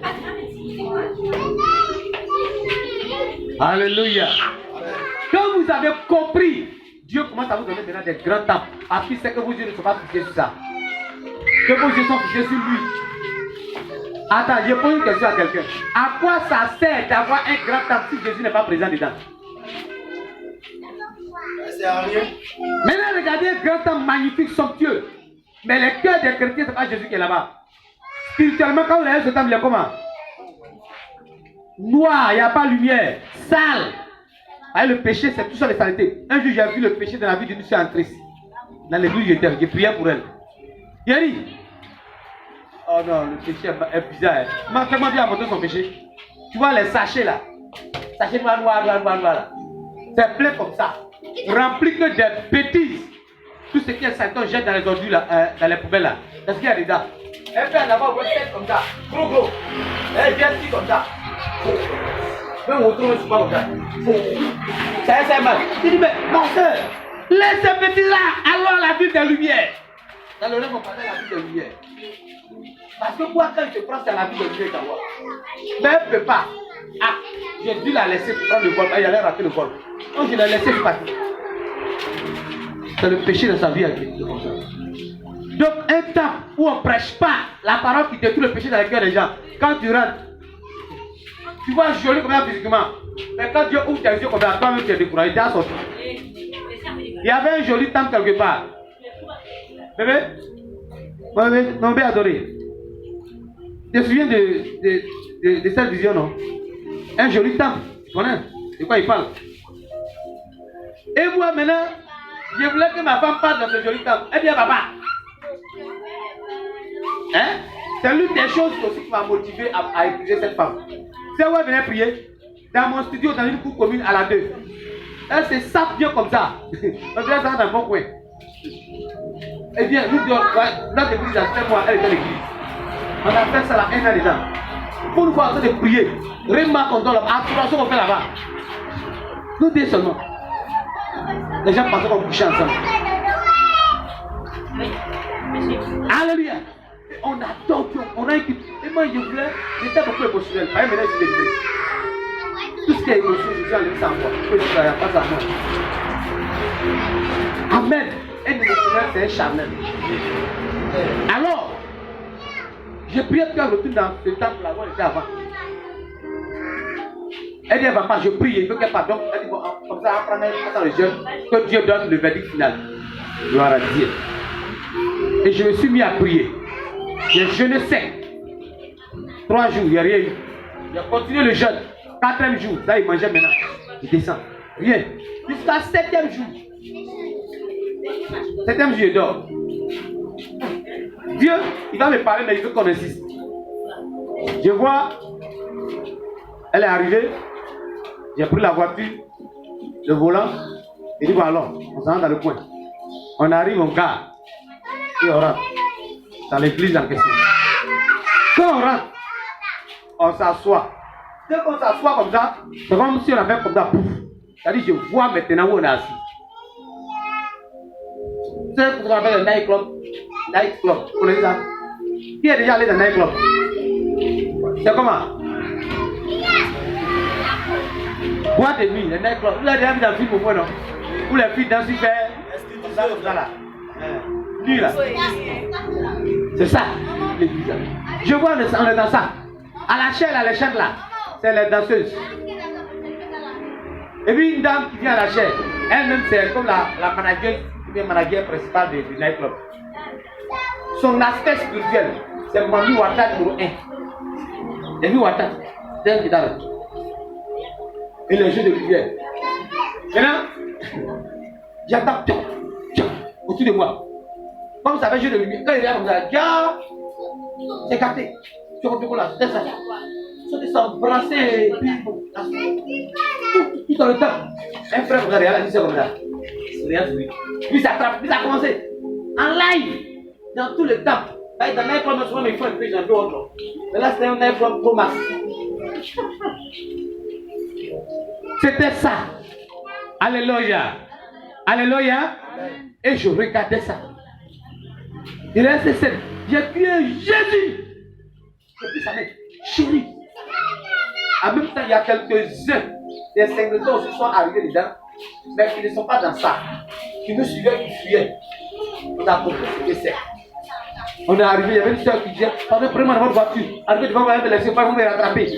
Alléluia. Quand vous avez compris, Dieu commence à vous donner maintenant des grands temps. Après, c'est que vos yeux ne sont pas fixés sur ça. Que vos yeux sont fixés sur lui. Attends, je pose une question à quelqu'un. À quoi ça sert d'avoir un grand temps si Jésus n'est pas présent dedans? Ça sert à rien. Maintenant, regardez un grand temps magnifique, somptueux. Mais le cœur des chrétiens, c'est pas Jésus qui est là-bas. Spirituellement, quand vous regardez ce temps, il est comment? Noir, il n'y a pas de lumière, sale. Ah, le péché, c'est tout ça les saletés. Un jour, j'ai vu le péché dans la vie d'une fille en triste. Dans l'église, j'ai prié pour elle. Il a dit, oh non, le péché est bizarre. Comment bien à montrer son péché? Tu vois les sachets là. Sachets noir là. C'est plein comme ça. Rempli que des bêtises. Tout ce qui est sale, on jette dans les ordures là, dans les poubelles là. Qu'est-ce qu'il y a dedans? Elle fait d'abord votre tête comme ça. Gros. Elle vient ici comme ça. Même on trouve souvent comme ça. C'est mal. Il dit, mais mon soeur, laisse ces petits-là, allons à la ville des lumières. Dans le rêve, on parle de la ville des lumières. Parce que moi, quand je te prends, c'est la ville des lumières d'abord. Mais elle ne peut pas. Ah, j'ai dû la laisser prendre le vol. Elle allait rater le vol. Donc je l'ai laissé partir. C'est le péché de sa vie avec lui. Donc, un temps où on ne prêche pas la parole qui détruit le péché dans les cœurs des gens, quand tu rentres, tu vois joli comme ça physiquement, mais quand Dieu ouvre tes yeux comme ça, toi-même tu es découragé, tu as sorti. Il y avait un joli temple quelque part. Bébé, mon bébé adoré. Tu te souviens de cette vision, non? Un joli temple, tu connais de quoi il parle? Et moi maintenant, je voulais que ma femme parte dans ce joli temple. Elle dit à papa. Hein? C'est l'une des choses aussi qui m'a motivé à épouser cette femme. C'est où elle venait prier? Dans mon studio, dans une cour commune à la 2. Elle se sape bien comme ça. On dirait ça dans mon coin. Eh bien, nous, dans l'église, à 5 mois, elle est dans l'église. On a fait ça là, un an dedans. Pour nous voir en train de prier. Remarque qu'on donne la adoration qu'on fait là-bas. Nous deux seulement. Les gens pensaient qu'on couchait ensemble. Alléluia. On adore Dieu, on a écouté. Et moi, je voulais, j'étais beaucoup émotionnel. Mais maintenant, je suis délivré. Tout ce qui est émotionnel, je suis allé sans moi. Je ne sais pas à moi. Amen. Un émotionnel, c'est un charnel. Alors, j'ai prié pour qu'elle retourne dans ce temple-là où elle était avant. Elle dit, papa, je prie, il veut qu'elle pardonne. Elle dit, bon, comme ça, on prend dans le jeûne, que Dieu donne le verdict final. Gloire à Dieu. Et je me suis mis à prier. J'ai jeûné sec. 3 jours, il n'y a rien eu. J'ai continué le jeûne. 4e jour, là il mangeait maintenant. Il descend. Rien. Jusqu'à 7e jour. 7e jour, il dort. Dieu, il va me parler, mais il veut qu'on insiste. Je vois, elle est arrivée. J'ai pris la voiture, le volant. Il dit, bon alors, on s'en va dans le coin. On arrive, on gare. Et on rentre. Dans l'église en question. Quand on rentre, on s'assoit. Dès qu'on s'assoit comme ça, c'est comme si on avait comme ça. C'est-à-dire, je vois maintenant où on est assis. C'est ce qu'on appelle le night club. Night club. Vous connaissez ça? Qui est déjà allé dans le night club? C'est comment? Boîte de nuit, le night club. Vous l'avez déjà vu dans le film au moins, non? Où les filles dansent super. Comme ça là. Nuit là. C'est ça, l'église. Je vois, on est dans ça. À la chaîne là, c'est les danseuses. Et puis une dame qui vient à la chaîne, elle-même c'est comme la manager principale du nightclub. Son aspect spirituel, c'est Mami Wata numéro 1. Mami Wata, c'est un guitare. Et les jeux de lumière. Maintenant, j'attends autour de moi. Comme ça fait jeu de lumière. Quand il regarde comme ça, c'est capté. Tu comprends là, c'est ça. Ils sont embrassés et puis tout dans le temps. Un frère regarde, il a dit ça comme ça. rien sur lui. Lui s'attrape, lui ça a commencé. En live, dans tous les temps. Dans l'iPhone, souvent mes frères, j'en veux autre. Mais là, c'était un iPhone Pro Max. C'était ça. Alléluia. Alléluia. Et je regardais ça. Il restait seul. J'ai crié Jésus. Et puis ça m'a chéri. En même temps, il y a quelques-uns des singletons qui sont arrivés dedans, mais qui ne sont pas dans ça. Qui nous suivaient, qui fuyaient. On a compris ce que c'est. On est arrivé, il y avait une soeur qui disait, pardon, prenez-moi dans votre voiture. Arrivé devant moi, elle me laissait pas, vous me rattraper.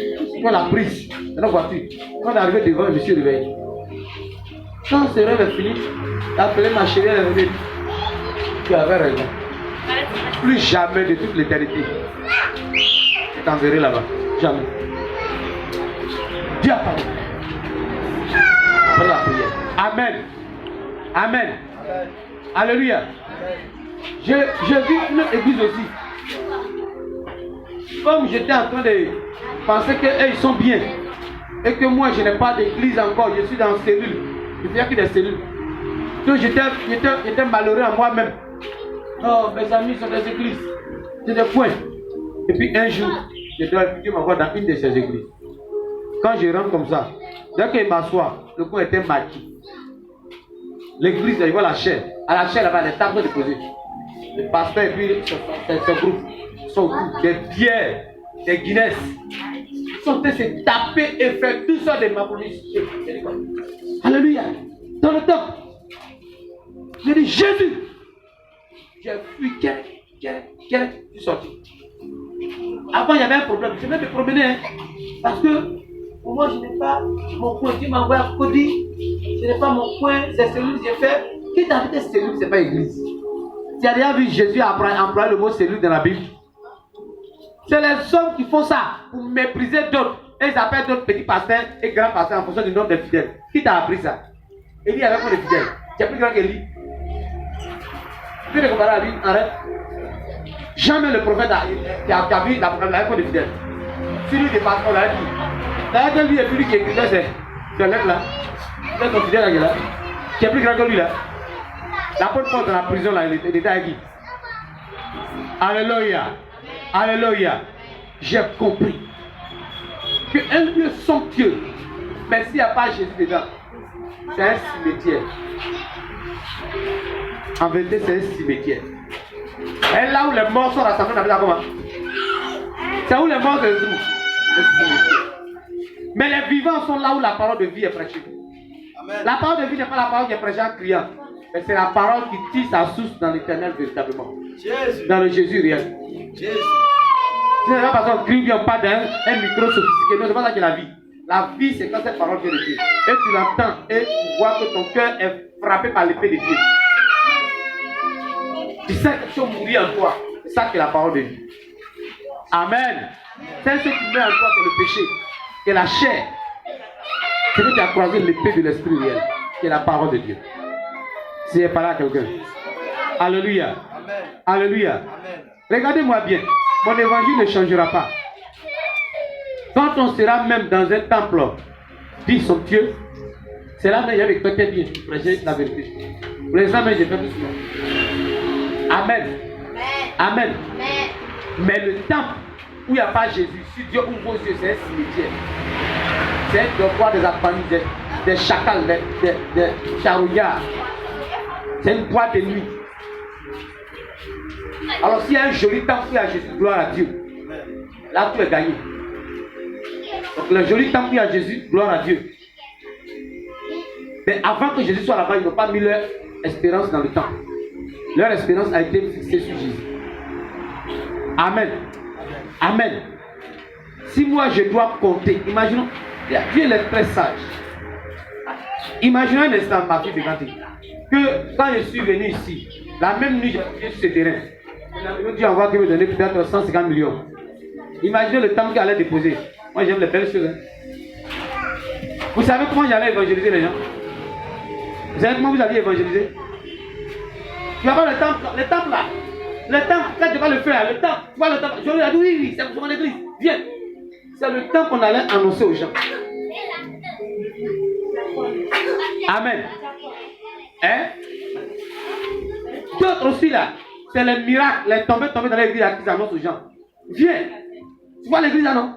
On l'a prise dans notre voiture. Quand on est arrivé devant, je me suis réveillé. Quand ce rêve est fini, j'ai appelé ma chérie, elle est venue. Tu avais raison. Plus jamais de toute l'éternité. Je t'enverrai là-bas. Jamais. Dieu a parlé. Après la prière. Amen. Amen. Alléluia. J'ai vu une église aussi. Comme j'étais en train de penser qu'eux ils sont bien et que moi je n'ai pas d'église encore, je suis dans une cellule. Je ne fais que des cellules. Donc j'étais malheureux à moi-même. Oh, mes amis sont des églises. C'est des points. Et puis un jour, je dois m'envoyer dans une de ces églises. Quand je rentre comme ça, dès qu'il m'assoit, le coin était maquis. L'église, il voit la chair. À la chair, là-bas, les tables sont déposées. Le pasteur et puis ce groupe sont des bières, des Guinness. Ils sont en train de se taper et faire tout ça de ma police. Alléluia. Dans le temps, j'ai dit Jésus. J'ai fui, je suis sorti. Avant, il y avait un problème. Je vais me promener. Hein, parce que pour moi, je n'ai pas mon coin. Dieu m'a envoyé à Cody. Je n'ai pas mon coin. Ces cellules, j'ai fait. Qui t'a dit cellules, ce n'est pas église. Tu as déjà vu Jésus employer le mot cellule dans la Bible? C'est les hommes qui font ça pour mépriser d'autres. Et ils appellent d'autres petits pasteurs et grands pasteurs en fonction du nombre de fidèles. Qui t'a appris ça? Élie avait combien de fidèles? Tu es plus grand qu'Élie. Tu peux te comparer à lui? Arrête. Jamais le prophète qui a vu la combien de fidèles. Si lui dépasse, on l'a dit. D'ailleurs, lui et puis lui qui écrivait ces lettres-là. C'est ton fidèle là. Tu es plus grand que lui là. L'apôtre Paul dans la prison là, il était avec qui? Alléluia. Alléluia. J'ai compris qu'un lieu somptueux, mais s'il n'y a pas Jésus dedans, c'est un cimetière. En vérité, c'est un cimetière. Et là où les morts sont rassemblés, on appelle ça comment? C'est où les morts se trouvent. Mais les vivants sont là où la parole de vie est prêchée. Amen. La parole de vie n'est pas la parole qui est prêchée en criant. Mais c'est la parole qui tire sa source dans l'éternel véritablement. Jésus. Dans le Jésus réel. Jésus. C'est pas parce qu'on crie bien, pas d'un micro sophistiqué. Non, c'est pas ça qui est la vie. La vie, c'est quand cette parole vient de Dieu. Et tu l'entends et tu vois que ton cœur est frappé par l'épée de Dieu. Tu sais que tu vas mourir en toi. C'est ça qui est la parole de vie. Amen. C'est ce qui met en toi que le péché, que la chair. C'est que tu as croisé l'épée de l'esprit réel, qui est la parole de Dieu. Si elle parle à quelqu'un. Alléluia. Amen. Alléluia. Amen. Regardez-moi bien. Mon évangile ne changera pas. Quand on sera même dans un temple dit somptueux, c'est là que j'avais peut-être bien prêcher la vérité. Pour l'instant, j'ai fait tout cela. Amen. Amen. Mais le temple où il n'y a pas Jésus, si Dieu ouvre vos yeux, c'est un cimetière. C'est un devoir des apparences, des chacals, des charouillards. C'est une boîte de nuit. Alors s'il y a un joli temple où il y a Jésus, gloire à Dieu. Là, tout est gagné. Donc le joli temple où il y a Jésus, gloire à Dieu. Mais avant que Jésus soit là-bas, ils n'ont pas mis leur espérance dans le temple. Leur espérance a été fixée sur Jésus. Amen. Amen. Si moi je dois compter, imaginons, Dieu est très sage. Imaginons un instant, ma fille de Ganté, que quand je suis venu ici, la même nuit, j'ai sur ce terrain. Dieu envoie qu'il me donne peut-être 150 millions. Imaginez le temps qu'il allait déposer. Moi j'aime les belles choses. Hein. Vous savez comment j'allais évangéliser les gens? Vous savez comment vous allez évangéliser? Tu vas voir le temple là. Le temple, quand tu vas le faire, le temple, tu vois le temple. Je lui ai dit oui, c'est pour mon église. Viens. C'est le temps qu'on allait annoncer aux gens. Amen. Hein? autres aussi là, c'est les miracles, les tombées dans l'église qui annoncent aux gens. Viens. Tu vois l'église là, non?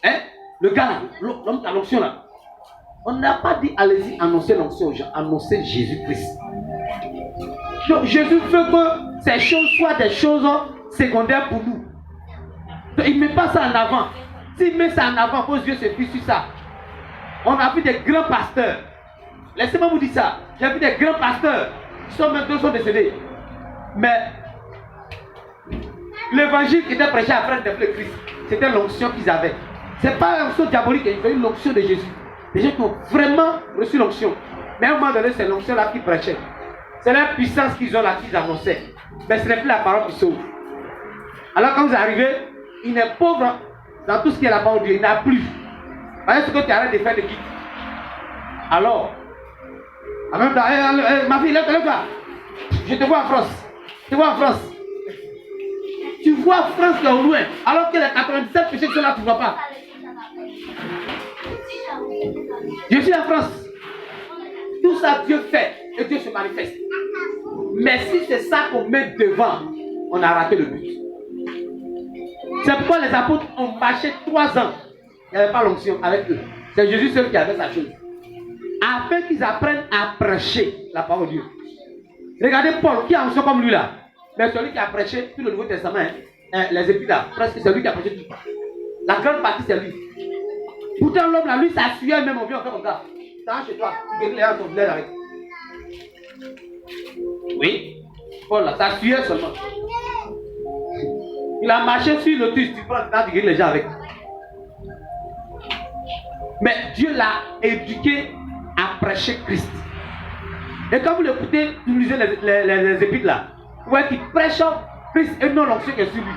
Hein? Le gars là, l'homme qui a l'onction là. On n'a pas dit allez-y annoncer l'onction aux gens, annoncer Jésus-Christ. Donc Jésus veut que ces choses soient des choses secondaires pour nous. Donc, il ne met pas ça en avant. S'il met ça en avant, vos yeux se fixent sur ça. On a vu des grands pasteurs. Laissez-moi vous dire ça. J'ai vu des grands pasteurs qui sont maintenant décédés. Mais l'évangile qui était prêché après le Christ, c'était l'onction qu'ils avaient. Ce n'est pas l'onction diabolique, c'est une onction de Jésus. Les gens qui ont vraiment reçu l'onction. Mais à un moment donné, c'est l'onction-là qui prêchait. C'est la puissance qu'ils ont là, qu'ils annonçaient. Mais ce n'est plus la parole qui sauve. Alors quand vous arrivez, il est pauvre dans tout ce qui est la parole de Dieu. Il n'a plus. Voyez ce que tu arrêtes de faire de qui? Alors, en même temps, ma fille, lève-toi. Je te vois en France. Je te vois en France. Tu vois France qui est au loin. Alors que les 97 péchés qui sont là, tu ne vois pas. Je suis en France. Tout ça, Dieu fait. Et Dieu se manifeste. Mais si c'est ça qu'on met devant, on a raté le but. C'est pourquoi les apôtres ont marché 3 ans. Il n'y avait pas l'onction avec eux. C'est Jésus seul qui avait sa chose. Afin qu'ils apprennent à prêcher la parole de Dieu. Regardez Paul, qui a l'onction comme lui là. Mais celui qui a prêché tout le Nouveau Testament, les épîtres là, presque c'est lui qui a prêché tout. La grande partie c'est lui. Pourtant l'homme là, lui s'assuyait même au vieux comme ça. T'as chez toi, tu guéris les gens, ton bled avec. Oui, Paul là, s'assuyait seulement. Il a marché sur le tu prends le temps de guérir les gens avec. Mais Dieu l'a éduqué à prêcher Christ. Et quand vous l'écoutez, vous lisez les épîtres là, vous voyez qu'il prêche Christ et non l'onction qui est sur lui.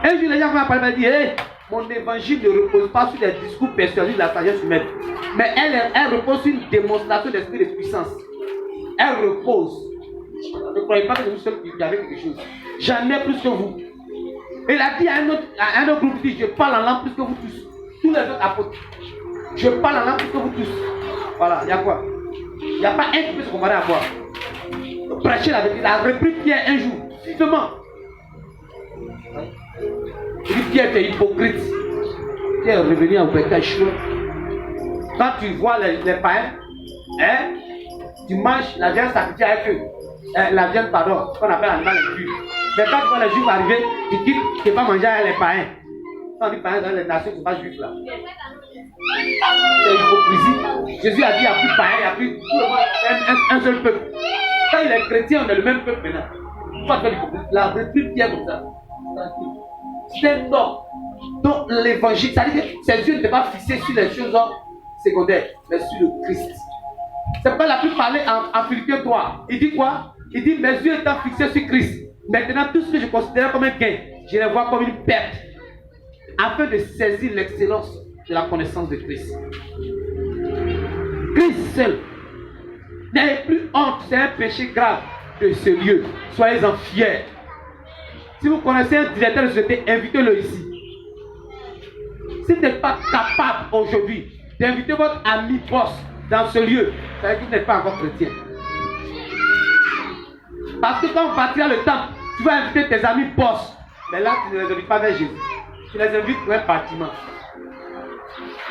Un jour, les gens vont parler et dire hey, mon évangile ne repose pas sur des discours persuasifs de la sagesse humaine, mais elle repose sur une démonstration d'esprit de puissance. Elle repose. Ne croyez pas que c'est vous seul qui avez quelque chose. J'en ai plus que vous. Et il a dit à un autre groupe, je parle en langue plus que vous tous. Tous les autres apôtres. Je parle en langue plus que vous tous. Voilà, il y a quoi? Il n'y a pas un qui peut se comparer à moi. Prêcher la vérité. Il a repris Pierre un jour. Justement. Il dit Pierre, tu es hypocrite. Pierre est revenu en péché. Quand tu vois les païens, hein, tu manges la viande sacrifiée avec eux. La viande, pardon, ce qu'on appelle animal impur. Mais quand tu vois les juifs arriver, tu dis que tu ne vas pas manger avec les païens. Quand on dit païens dans les nations, ce ne sont pas juifs là. C'est l'hypocrisie. Jésus a dit il n'y a plus de païens, il n'y a plus tout le monde, un seul peuple. Quand il est chrétien, on est le même peuple maintenant. Pourquoi faire l'hypocrisie? La reprise Pierre comme ça. C'est un homme. Donc l'évangile, ça dit que ses yeux n'étaient pas fixés sur les choses secondaires, mais sur le Christ. C'est pas la plus parler en Philippiens 3. Il dit quoi? Il dit mes yeux étant fixés sur Christ. Maintenant, tout ce que je considère comme un gain, je les vois comme une perte. Afin de saisir l'excellence de la connaissance de Christ. Christ seul. N'ayez plus honte, c'est un péché grave de ce lieu. Soyez-en fiers. Si vous connaissez un directeur de société, invitez-le ici. Si vous n'êtes pas capable aujourd'hui d'inviter votre ami boss dans ce lieu, ça veut dire que vous n'êtes pas encore chrétien. Parce que quand on partira le temple, tu vas inviter tes amis boss. Mais là, tu ne les invites pas vers Jésus. Tu les invites pour un bâtiment.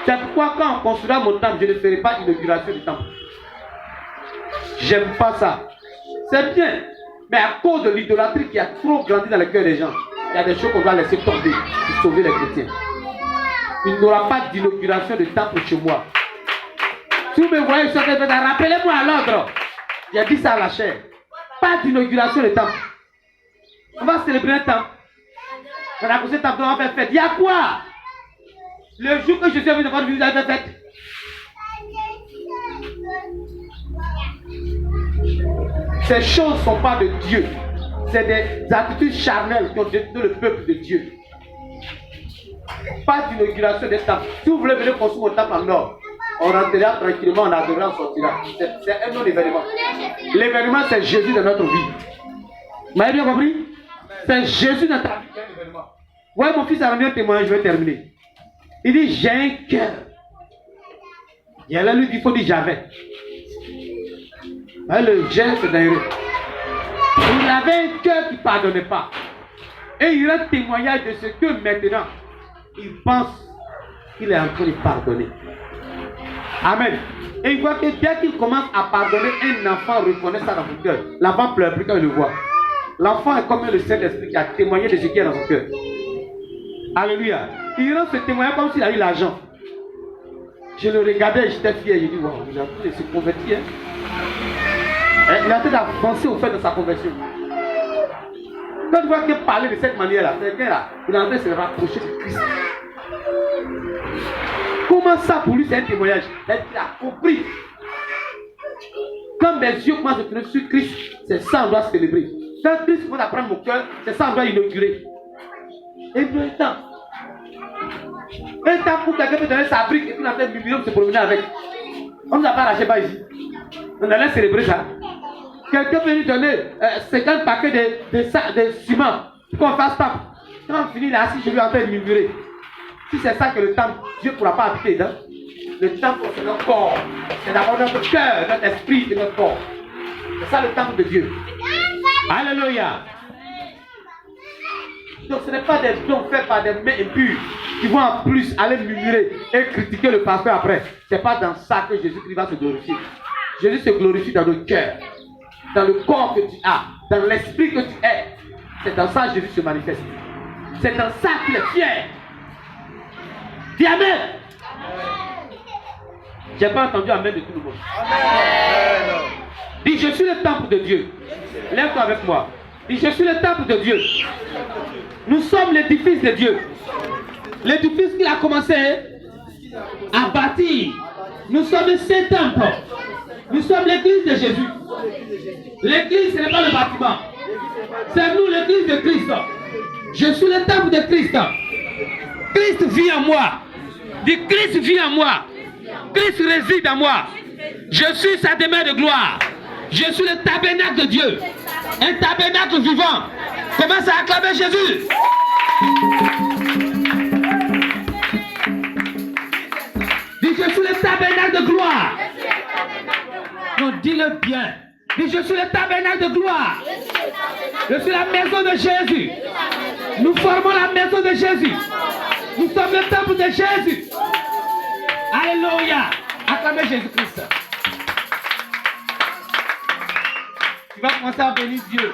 C'est pourquoi quand on construira mon temple, je ne ferai pas l'inauguration du temple. J'aime pas ça. C'est bien. Mais à cause de l'idolâtrie qui a trop grandi dans le cœur des gens, il y a des choses qu'on doit laisser tomber pour sauver les chrétiens. Il n'y aura pas d'inauguration de temple chez moi. Si vous me voyez sur cette vidéo, rappelez-moi à l'ordre. J'ai dit ça à la chair. Pas d'inauguration de temple. On va célébrer un temple. On a posé temple, on va faire fête. Il y a quoi? Le jour que je suis venu de votre vie, vous avez fait fête. Ces choses ne sont pas de Dieu. C'est des attitudes charnelles qui ont détruit le peuple de Dieu. Pas d'inauguration des temples. Si vous voulez venir construire un temple en or, on rentrera tranquillement, on adorera, on sortira. C'est un autre événement. L'événement, c'est Jésus dans notre vie. Vous m'avez bien compris? C'est Jésus dans ta vie qui est un événement. Ouais, mon fils a rendu un témoignage, je vais terminer. Il dit, j'ai un cœur. Et elle lui dit, il faut dire j'avais. Le j'ai, c'est d'ailleurs. Il avait un cœur qui ne pardonnait pas. Et il rend témoignage de ce que maintenant, il pense qu'il est en train de pardonner. Amen. Et il voit que dès qu'il commence à pardonner, un enfant reconnaît ça dans son cœur. L'enfant pleure plus quand il le voit. L'enfant est comme le Saint-Esprit qui a témoigné de ce qui est dans son cœur. Alléluia. Il rend ce témoignage comme s'il a eu l'argent. Je le regardais, j'étais fier. J'ai dit, waouh, il a pu se convertir. Il a été avancé au fait de sa conversion. Quand tu vois qu'il parlait de cette manière-là, quelqu'un-là, il est en train de se rapprocher de Christ. Comment ça pour lui c'est un témoignage? Il a compris. Quand mes yeux commencent à tourner sur Christ, c'est ça qu'on doit célébrer. Quand Christ commence à prendre mon cœur, c'est ça qu'on doit inaugurer. Et puis un temps pour quelqu'un peut donner sa brique et puis on a fait du bureau pour se promener avec. On ne nous a pas arraché pas ici. On allait célébrer ça. Quelqu'un peut lui donner 50 paquets de ciment pour qu'on fasse tape. Quand on finit, il est assis, je lui en train de murmurer. Si c'est ça que le temple, Dieu ne pourra pas habiter dedans. Le temple, c'est notre corps. C'est d'abord notre cœur, notre esprit et notre corps. C'est ça le temple de Dieu. Alléluia. Donc ce n'est pas des dons faits par des mains impures qui vont en plus aller murmurer et critiquer le pasteur après. Ce n'est pas dans ça que Jésus-Christ va se glorifier. Jésus se glorifie dans le cœur, dans le corps que tu as, dans l'esprit que tu es. C'est dans ça que Jésus se manifeste. C'est dans ça qu'il est fier. Dis Amen. Je n'ai pas entendu Amen de tout le monde. Amen. Dis, je suis le temple de Dieu. Lève-toi avec moi. Dis, je suis le temple de Dieu. Nous sommes l'édifice de Dieu. L'édifice qu'il a commencé à bâtir. Nous sommes le Saint-Temple. Nous sommes l'église de Jésus. L'église, ce n'est pas le bâtiment. C'est nous, l'église de Christ. Je suis le temple de Christ. Christ vit en moi. Dis, Christ vit en moi. Christ réside en moi. Je suis sa demeure de gloire. Je suis le tabernacle de Dieu. Un tabernacle vivant. Commence à acclamer Jésus. Dis, je suis le tabernacle de gloire. Non, dis-le bien. Dis, je suis le tabernacle de gloire. Je suis la maison de Jésus. Nous formons la maison de Jésus. Nous sommes le temple de Jésus. Alléluia. Acclamez Jésus-Christ. Tu vas commencer à bénir Dieu.